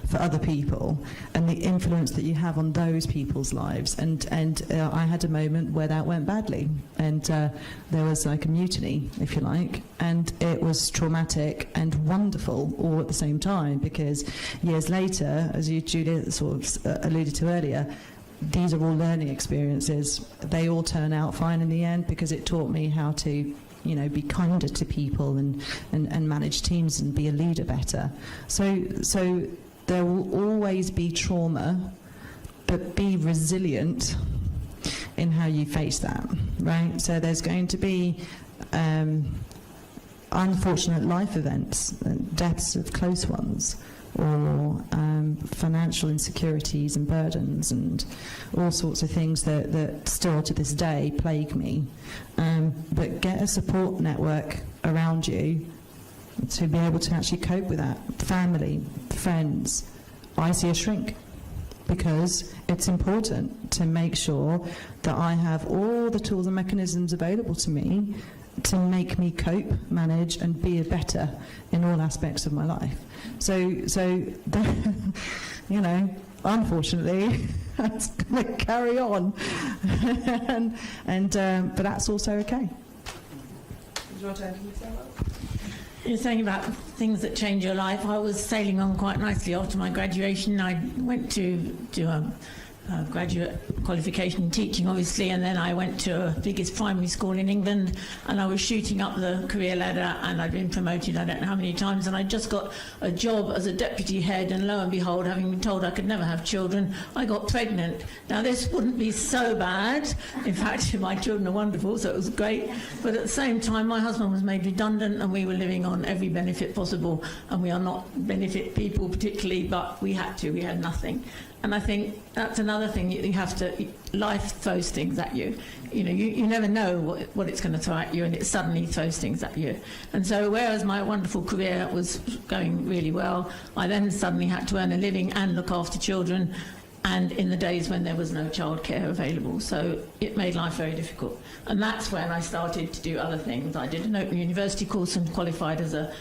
for other people and the influence that you have on those people's lives, and I had a moment where that went badly, and there was like a mutiny, if you like, and it was traumatic and wonderful all at the same time, because years later, as Julia sort of alluded to earlier, these are all learning experiences. They all turn out fine in the end, because it taught me how to be kinder to people and manage teams and be a leader better. So there will always be trauma, but be resilient in how you face that, right? So there's going to be unfortunate life events, deaths of close ones, or financial insecurities and burdens and all sorts of things that still to this day plague me. But get a support network around you to be able to actually cope with that. Family, friends. I see a shrink, because it's important to make sure that I have all the tools and mechanisms available to me to make me cope, manage, and be a better in all aspects of my life. So unfortunately, that's going to carry on, but that's also okay. You're saying about things that change your life. I was sailing on quite nicely after my graduation. I went to do a graduate qualification in teaching, obviously, and then I went to the biggest primary school in England, and I was shooting up the career ladder, and I'd been promoted I don't know how many times, and I just got a job as a deputy head, and lo and behold, having been told I could never have children, I got pregnant. Now this wouldn't be so bad. In fact, my children are wonderful, so it was great, but at the same time my husband was made redundant, and we were living on every benefit possible, and we are not benefit people particularly, but we had nothing. And I think that's another another thing you have to, life throws things at you. You know, you never know what it's going to throw at you, and it suddenly throws things at you. And so whereas my wonderful career was going really well, I then suddenly had to earn a living and look after children, and in the days when there was no childcare available. So it made life very difficult. And that's when I started to do other things. I did an Open University course and qualified as a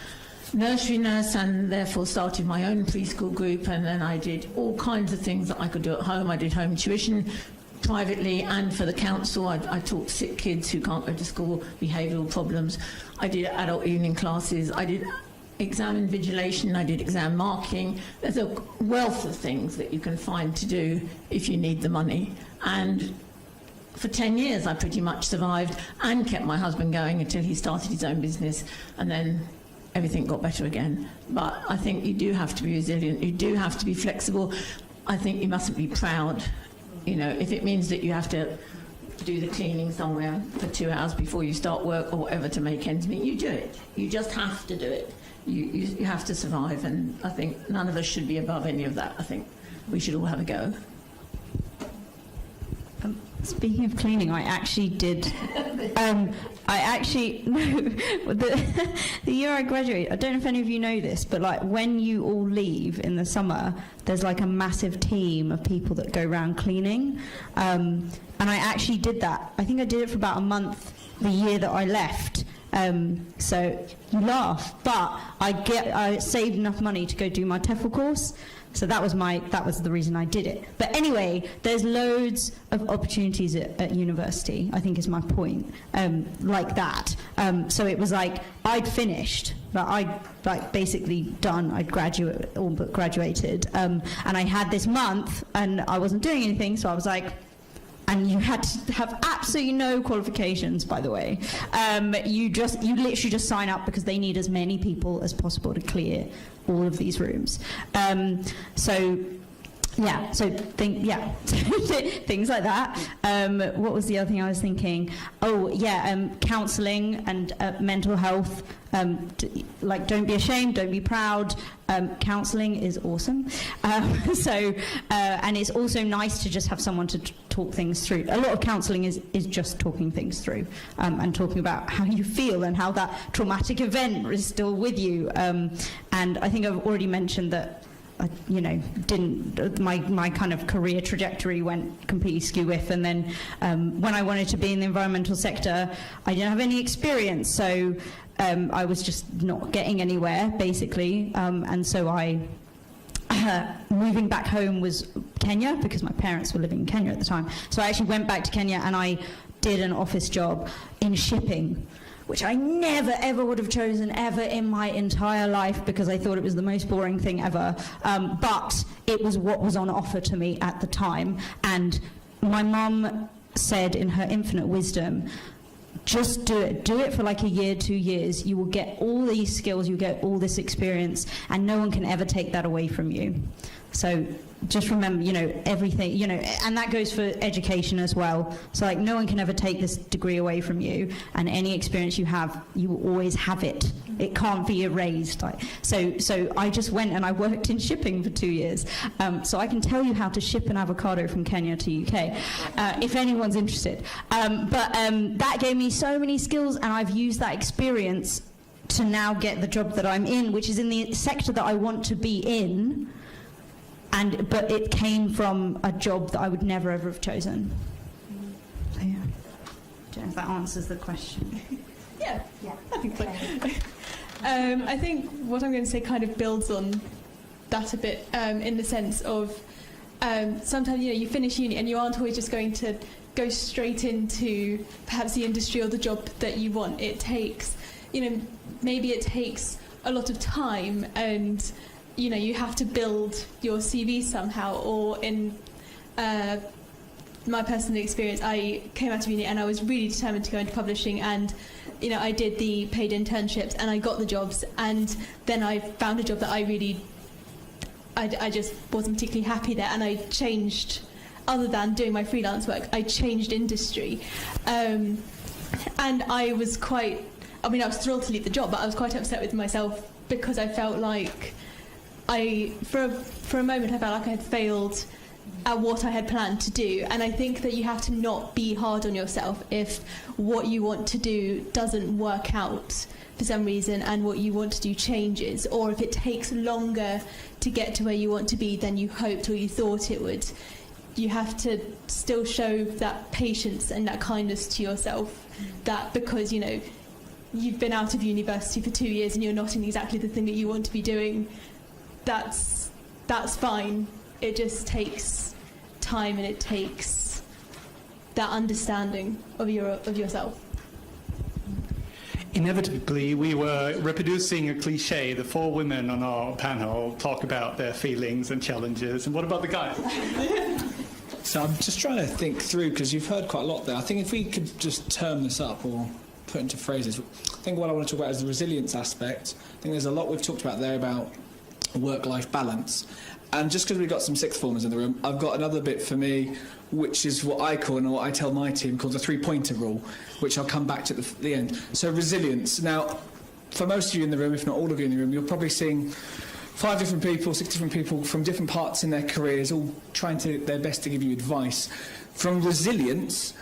nursery nurse, and therefore started my own preschool group, and then I did all kinds of things that I could do at home. I did home tuition privately and for the council. I taught sick kids who can't go to school, behavioural problems. I did adult evening classes. I did exam invigilation. I did exam marking. There's a wealth of things that you can find to do if you need the money. And for 10 years I pretty much survived and kept my husband going until he started his own business, and then everything got better again. But I think you do have to be resilient. You do have to be flexible. I think you mustn't be proud. You know, if it means that you have to do the cleaning somewhere for 2 hours before you start work or whatever to make ends meet, you do it. You just have to do it. You have to survive, and I think none of us should be above any of that. I think we should all have a go. Speaking of cleaning, I actually did. The year I graduated, I don't know if any of you know this, but like when you all leave in the summer, there's like a massive team of people that go around cleaning. And I actually did that. I think I did it for about a month the year that I left. So you laugh, but I saved enough money to go do my TEFL course. So that was the reason I did it. But anyway, there's loads of opportunities at university, I think is my point, like that. So it was like, I'd finished, but I'd basically done, I'd all but graduated. And I had this month and I wasn't doing anything, so I was like, and you had to have absolutely no qualifications, by the way. You literally just sign up because they need as many people as possible to clear all of these rooms. Things like that. What was the other thing I was thinking? Counselling and mental health. Don't be ashamed, don't be proud. Counselling is awesome. And it's also nice to just have someone to talk things through. A lot of counselling is just talking things through and talking about how you feel and how that traumatic event is still with you. And I think I've already mentioned that my kind of career trajectory went completely skew-whiff, and then when I wanted to be in the environmental sector, I didn't have any experience, so I was just not getting anywhere, basically, and so moving back home was Kenya, because my parents were living in Kenya at the time, so I actually went back to Kenya and I did an office job in shipping, which I never ever would have chosen ever in my entire life because I thought it was the most boring thing ever. But it was what was on offer to me at the time. And my mum said in her infinite wisdom, just do it. Do it for like a year, 2 years. You will get all these skills, you get all this experience, and no one can ever take that away from you. So just remember, everything, and that goes for education as well. So like no one can ever take this degree away from you, and any experience you have, you will always have it. It can't be erased. So I just went and I worked in shipping for 2 years. So I can tell you how to ship an avocado from Kenya to UK, if anyone's interested. But that gave me so many skills, and I've used that experience to now get the job that I'm in, which is in the sector that I want to be in. But it came from a job that I would never ever have chosen. So yeah, I don't know if that answers the question. Yeah, I think so. I think what I'm going to say kind of builds on that a bit, in the sense of sometimes you finish uni and you aren't always just going to go straight into perhaps the industry or the job that you want. It takes, maybe it takes a lot of time, and you have to build your CV somehow, or in my personal experience, I came out of uni and I was really determined to go into publishing, and I did the paid internships and I got the jobs, and then I found a job that I just wasn't particularly happy there, and I changed, other than doing my freelance work, I changed industry, and I was I was thrilled to leave the job, but I was quite upset with myself because I felt like for a moment I felt like I had failed at what I had planned to do. And I think that you have to not be hard on yourself if what you want to do doesn't work out for some reason and what you want to do changes, or if it takes longer to get to where you want to be than you hoped or you thought it would. You have to still show that patience and that kindness to yourself, that because, you know, you've been out of university for 2 years and you're not in exactly the thing that you want to be doing, that's fine. It just takes time, and it takes that understanding of yourself. Inevitably, we were reproducing a cliche. The 4 women on our panel talk about their feelings and challenges. And what about the guys? So I'm just trying to think through, because you've heard quite a lot there. I think if we could just term this up or put into phrases, I think what I want to talk about is the resilience aspect. I think there's a lot we've talked about there about work-life balance. And just because we've got some sixth formers in the room, I've got another bit for me, which is what I call, and what I tell my team, called the 3-pointer rule, which I'll come back to at the end. So resilience. Now, for most of you in the room, if not all of you in the room, you're probably seeing 5 different people, 6 different people from different parts in their careers, all trying their best to give you advice. From resilience,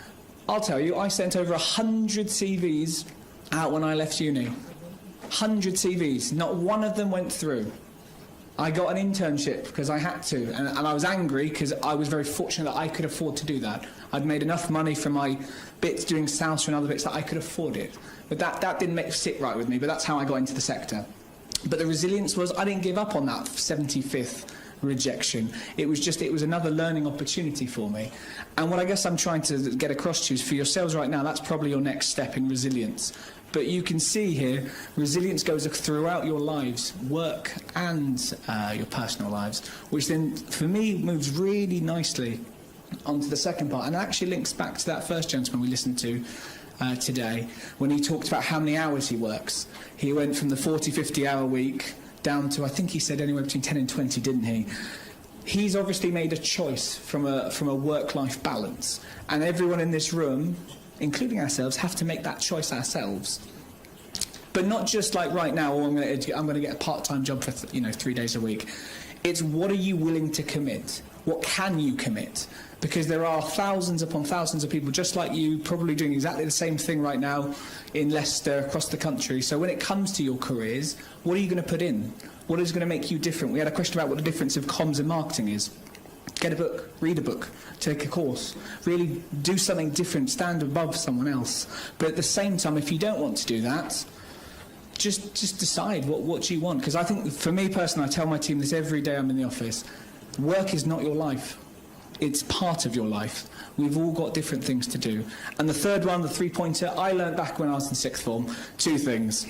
I'll tell you, I sent over 100 CVs out when I left uni. 100 CVs. Not one of them went through. I got an internship because I had to, and I was angry because I was very fortunate that I could afford to do that. I'd made enough money from my bits doing sales and other bits that I could afford it. But that didn't sit right with me, but that's how I got into the sector. But the resilience was, I didn't give up on that 75th rejection. It was another learning opportunity for me. And what I guess I'm trying to get across to you is, for yourselves right now, that's probably your next step in resilience. But you can see here, resilience goes throughout your lives, work and your personal lives, which then, for me, moves really nicely onto the second part, and actually links back to that first gentleman we listened to today, when he talked about how many hours he works. He went from the 40, 50-hour week down to, I think he said anywhere between 10 and 20, didn't he? He's obviously made a choice from a work-life balance, and everyone in this room, including ourselves, have to make that choice ourselves. But not just like right now, I'm going to get a part-time job for 3 days a week. It's, what are you willing to commit? What can you commit? Because there are thousands upon thousands of people just like you, probably doing exactly the same thing right now in Leicester, across the country. So when it comes to your careers, what are you going to put in? What is going to make you different? We had a question about what the difference of comms and marketing is. Get a book, read a book, take a course, really do something different, stand above someone else. But at the same time, if you don't want to do that, just decide what you want. Because I think, for me personally, I tell my team this every day I'm in the office, work is not your life. It's part of your life. We've all got different things to do. And the third one, the 3-pointer, I learned back when I was in 6th form, 2 things.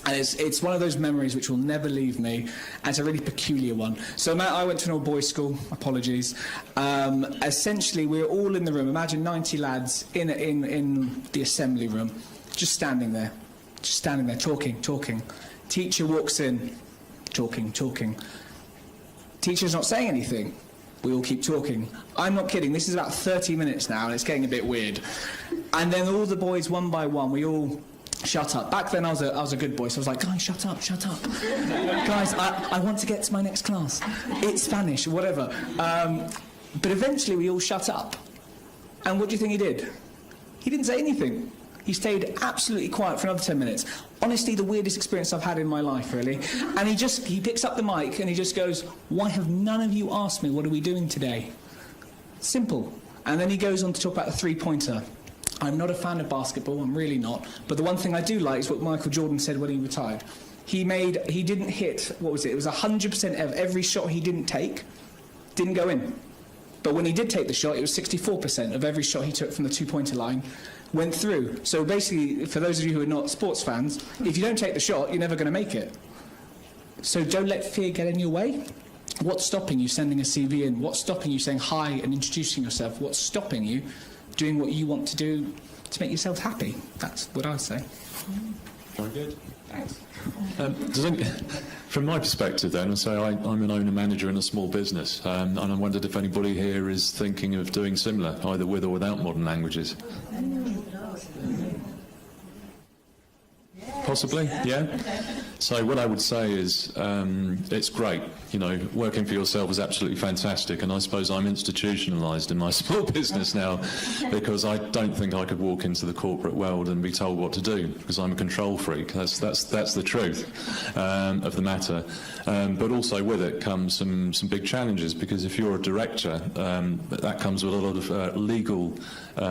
And it's one of those memories which will never leave me, and it's a really peculiar one. So I went to an all-boys school, apologies. Essentially, we were all in the room, imagine 90 lads in the assembly room, just standing there, talking. Teacher walks in, talking. Teacher's not saying anything. We all keep talking. I'm not kidding, this is about 30 minutes now, and it's getting a bit weird. And then all the boys, one by one, we all shut up. Back then I was a good boy, so I was like, guys, shut up. Guys, I want to get to my next class. It's Spanish, whatever. But eventually we all shut up. And what do you think he did? He didn't say anything. He stayed absolutely quiet for another 10 minutes. Honestly, the weirdest experience I've had in my life, really. And he picks up the mic and he just goes, why have none of you asked me what are we doing today? Simple. And then he goes on to talk about the 3-pointer. I'm not a fan of basketball, I'm really not. But the one thing I do like is what Michael Jordan said when he retired. He didn't hit, what was it? It was 100% of every shot he didn't take, didn't go in. But when he did take the shot, it was 64% of every shot he took from the 2-pointer line went through. So basically, for those of you who are not sports fans, if you don't take the shot, you're never going to make it. So don't let fear get in your way. What's stopping you sending a CV in? What's stopping you saying hi and introducing yourself? What's stopping you doing what you want to do to make yourself happy? That's what I'd say. Very good. Thanks. From my perspective then, I'm an owner-manager in a small business, and I wondered if anybody here is thinking of doing similar, either with or without modern languages. Possibly, yeah. So what I would say is it's great. You know, working for yourself is absolutely fantastic, and I suppose I'm institutionalised in my small business now because I don't think I could walk into the corporate world and be told what to do because I'm a control freak. That's the truth of the matter. But also with it comes some big challenges because if you're a director, that comes with a lot of legal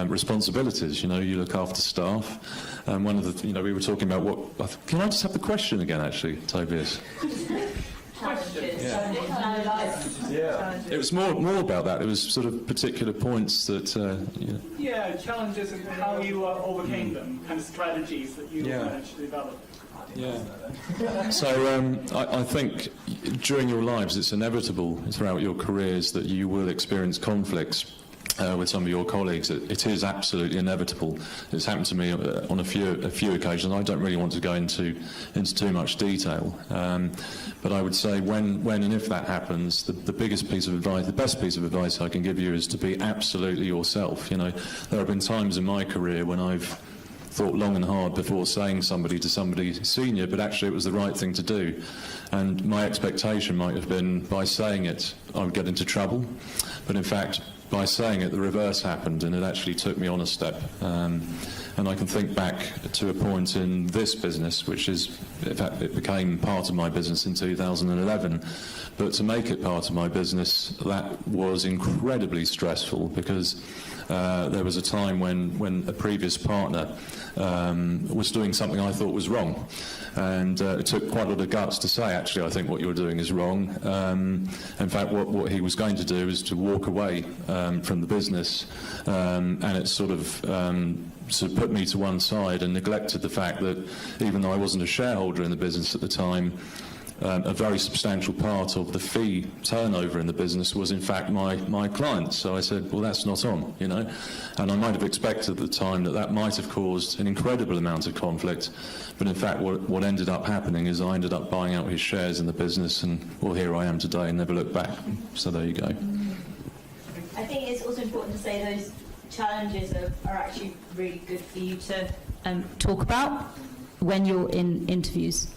responsibilities. You know, you look after staff. One of the, you know, we were talking about what. Can I just have the question again, actually, Tobias? Yeah. It was more about that. It was sort of particular points that. You know. Yeah, challenges and how you overcame them, kind of strategies that you managed to develop. Yeah. So I think during your lives, it's inevitable throughout your careers that you will experience conflicts with some of your colleagues. It is absolutely inevitable. It's happened to me on a few occasions. I don't really want to go into too much detail, but I would say when and if that happens, the biggest piece of advice, the best piece of advice I can give you is to be absolutely yourself. You know, there have been times in my career when I've thought long and hard before saying to somebody senior, but actually it was the right thing to do. And my expectation might have been by saying it, I would get into trouble. But in fact, by saying it, the reverse happened, and it actually took me on a step. And I can think back to a point in this business, which is, in fact, it became part of my business in 2011. But to make it part of my business, that was incredibly stressful because there was a time when a previous partner was doing something I thought was wrong. And it took quite a lot of guts to say, actually, I think what you're doing is wrong. In fact, what he was going to do is to walk away from the business, and it sort of put me to one side and neglected the fact that even though I wasn't a shareholder in the business at the time, a very substantial part of the fee turnover in the business was in fact my clients. So I said, well, that's not on, you know. And I might have expected at the time that might have caused an incredible amount of conflict, but in fact what ended up happening is I ended up buying out his shares in the business, and well, here I am today and never looked back. So there you go. I think it's also important to say those challenges are actually really good for you to talk about when you're in interviews.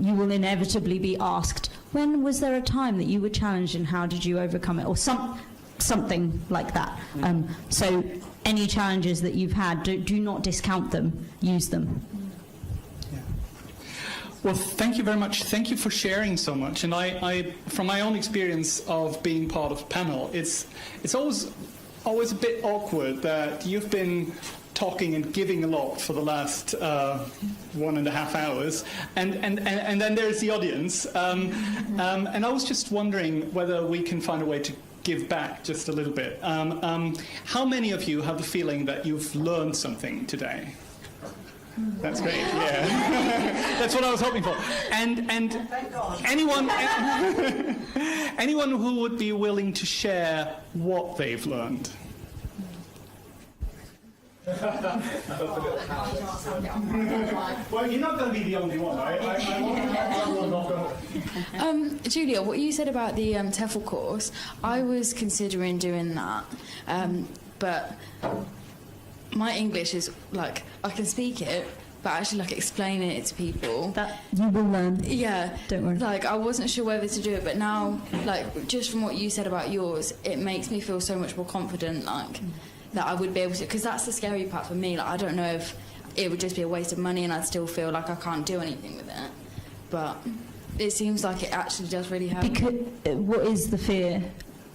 You will inevitably be asked, when was there a time that you were challenged and how did you overcome it, or something like that. So any challenges that you've had, do not discount them, use them. Well, thank you very much. Thank you for sharing so much. And I from my own experience of being part of a panel, it's always a bit awkward that you've been talking and giving a lot for the last 1.5 hours, and then there's the audience, and I was just wondering whether we can find a way to give back just a little bit. How many of you have the feeling that you've learned something today? That's great. Yeah, that's what I was hoping for. And anyone who would be willing to share what they've learned. Well, you're not going to be the only one. Julia, what you said about the TEFL course, I was considering doing that, but my English is like, I can speak it, but actually like explaining it to people, that you will learn. Yeah, don't worry. Like I wasn't sure whether to do it, but now, like just from what you said about yours, it makes me feel so much more confident, like that I would be able to, because that's the scary part for me. Like I don't know if it would just be a waste of money and I'd still feel like I can't do anything with it, but it seems like it actually does really help. Because what is the fear?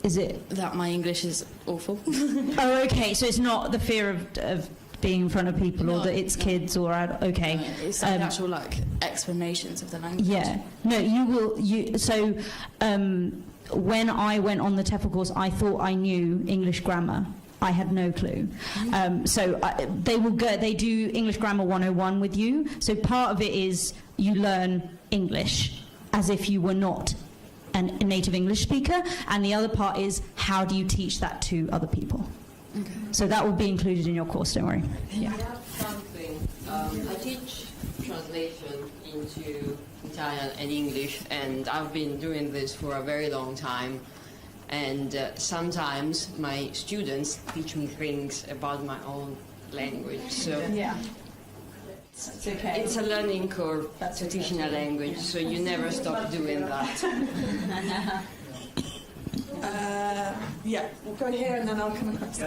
Is it that my English is awful? Oh, okay. So it's not the fear of being in front of people, or that it's kids, or okay. No, it's like actual like explanations of the language. Yeah. No, you will. So when I went on the TEFL course, I thought I knew English grammar. I had no clue. They do English Grammar 101 with you. So part of it is you learn English as if you were not a native English speaker, and the other part is how do you teach that to other people. Okay. So that will be included in your course, don't worry. Yeah. Something. I teach translation into Italian and English, and I've been doing this for a very long time. And sometimes my students teach me things about my own language. So yeah. It's okay. It's a learning curve to teaching a language, so you never stop doing that. Yeah, we'll go here and then I'll come across.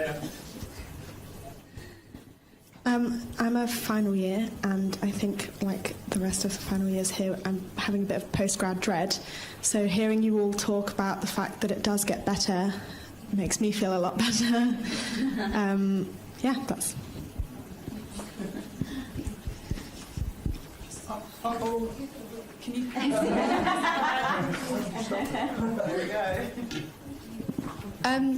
I'm a final year, and I think, like the rest of the final years here, I'm having a bit of postgrad dread. So hearing you all talk about the fact that it does get better makes me feel a lot better. Yeah, that's... Can you... There we go.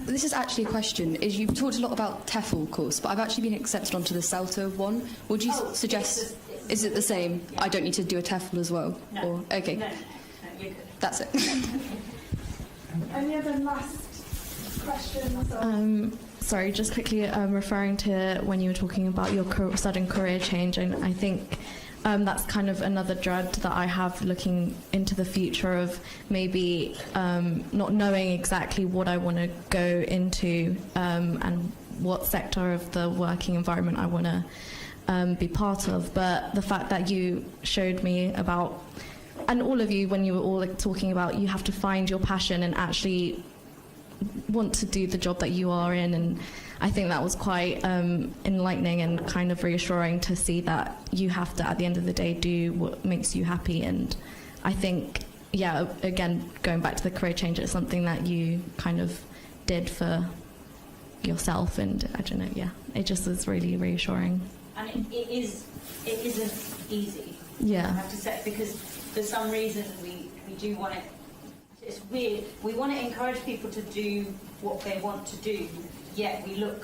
This is actually a question. You've talked a lot about TEFL course, but I've actually been accepted onto the CELTA one. Would you suggest? Is it the same? I don't need to do a TEFL as well. No. Or, okay. No, you're good. That's it. Any other last questions? Sorry, just quickly referring to when you were talking about your sudden career change, and I think that's kind of another dread that I have looking into the future of maybe not knowing exactly what I want to go into and what sector of the working environment I want to be part of. But the fact that you showed me about, and all of you, when you were all talking about you have to find your passion and actually want to do the job that you are in, and I think that was quite enlightening and kind of reassuring to see that you have to, at the end of the day, do what makes you happy. And I think, yeah, again, going back to the career change, it's something that you kind of did for yourself, and I don't know, yeah, it just was really reassuring. And it isn't easy. Yeah. I have to say, because for some reason we do want it. It's weird. We want to encourage people to do what they want to do, yet we look,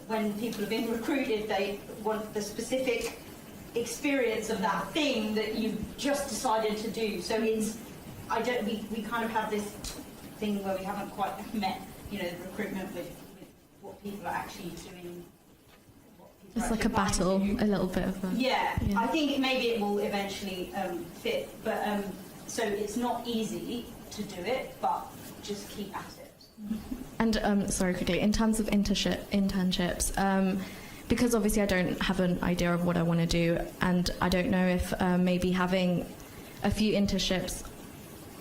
when people are being recruited, they want the specific experience of that thing that you've just decided to do. So it's, we kind of have this thing where we haven't quite met, the recruitment with what people are actually doing. It's like a battle, a little bit of a... Yeah, I think maybe it will eventually fit, but so it's not easy to do it, but just keep at it. And sorry, quickly, in terms of internships, because obviously I don't have an idea of what I want to do, and I don't know if maybe having a few internships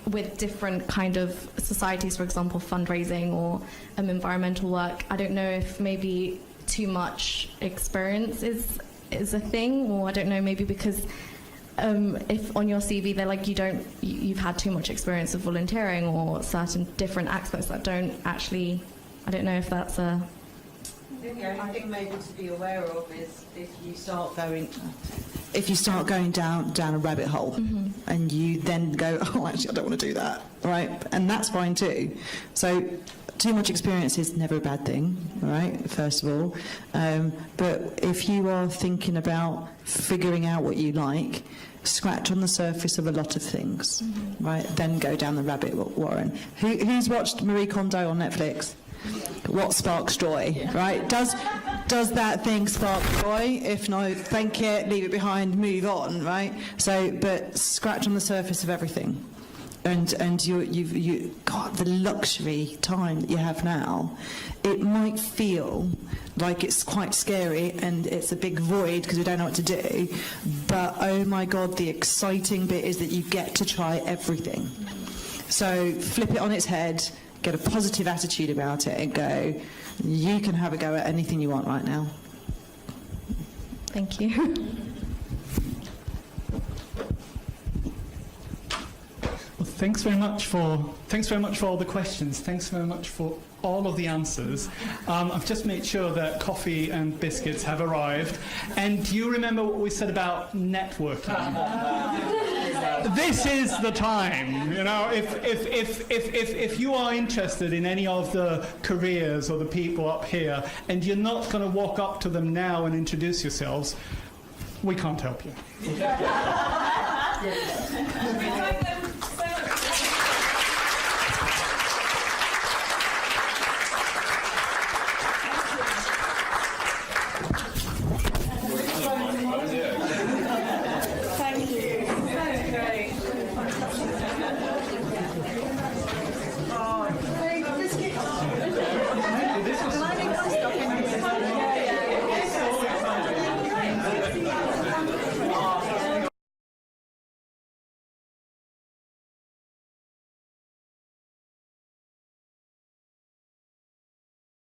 with different kind of societies, for example, fundraising or environmental work, I don't know if maybe too much experience is a thing, or I don't know, maybe because if on your CV they're like you've had too much experience of volunteering or certain different aspects that don't actually, I don't know if that's a... I think maybe to be aware of is if you start going down a rabbit hole, and you then go, oh, actually I don't want to do that, right? And that's fine too. So too much experience is never a bad thing, right, first of all. But if you are thinking about figuring out what you like, scratch on the surface of a lot of things, right? Then go down the rabbit warren. Who's watched Marie Kondo on Netflix? What sparks joy, right? Does that thing spark joy? If no, thank it, leave it behind, move on, right? So, but scratch on the surface of everything. And you've got the luxury time that you have now. It might feel like it's quite scary and it's a big void because we don't know what to do, but oh my God, the exciting bit is that you get to try everything. So flip it on its head, get a positive attitude about it and go, you can have a go at anything you want right now. Thank you. Thanks very much for all the questions. Thanks very much for all of the answers. I've just made sure that coffee and biscuits have arrived. And do you remember what we said about networking? This is the time. If you are interested in any of the careers or the people up here, and you're not going to walk up to them now and introduce yourselves, we can't help you.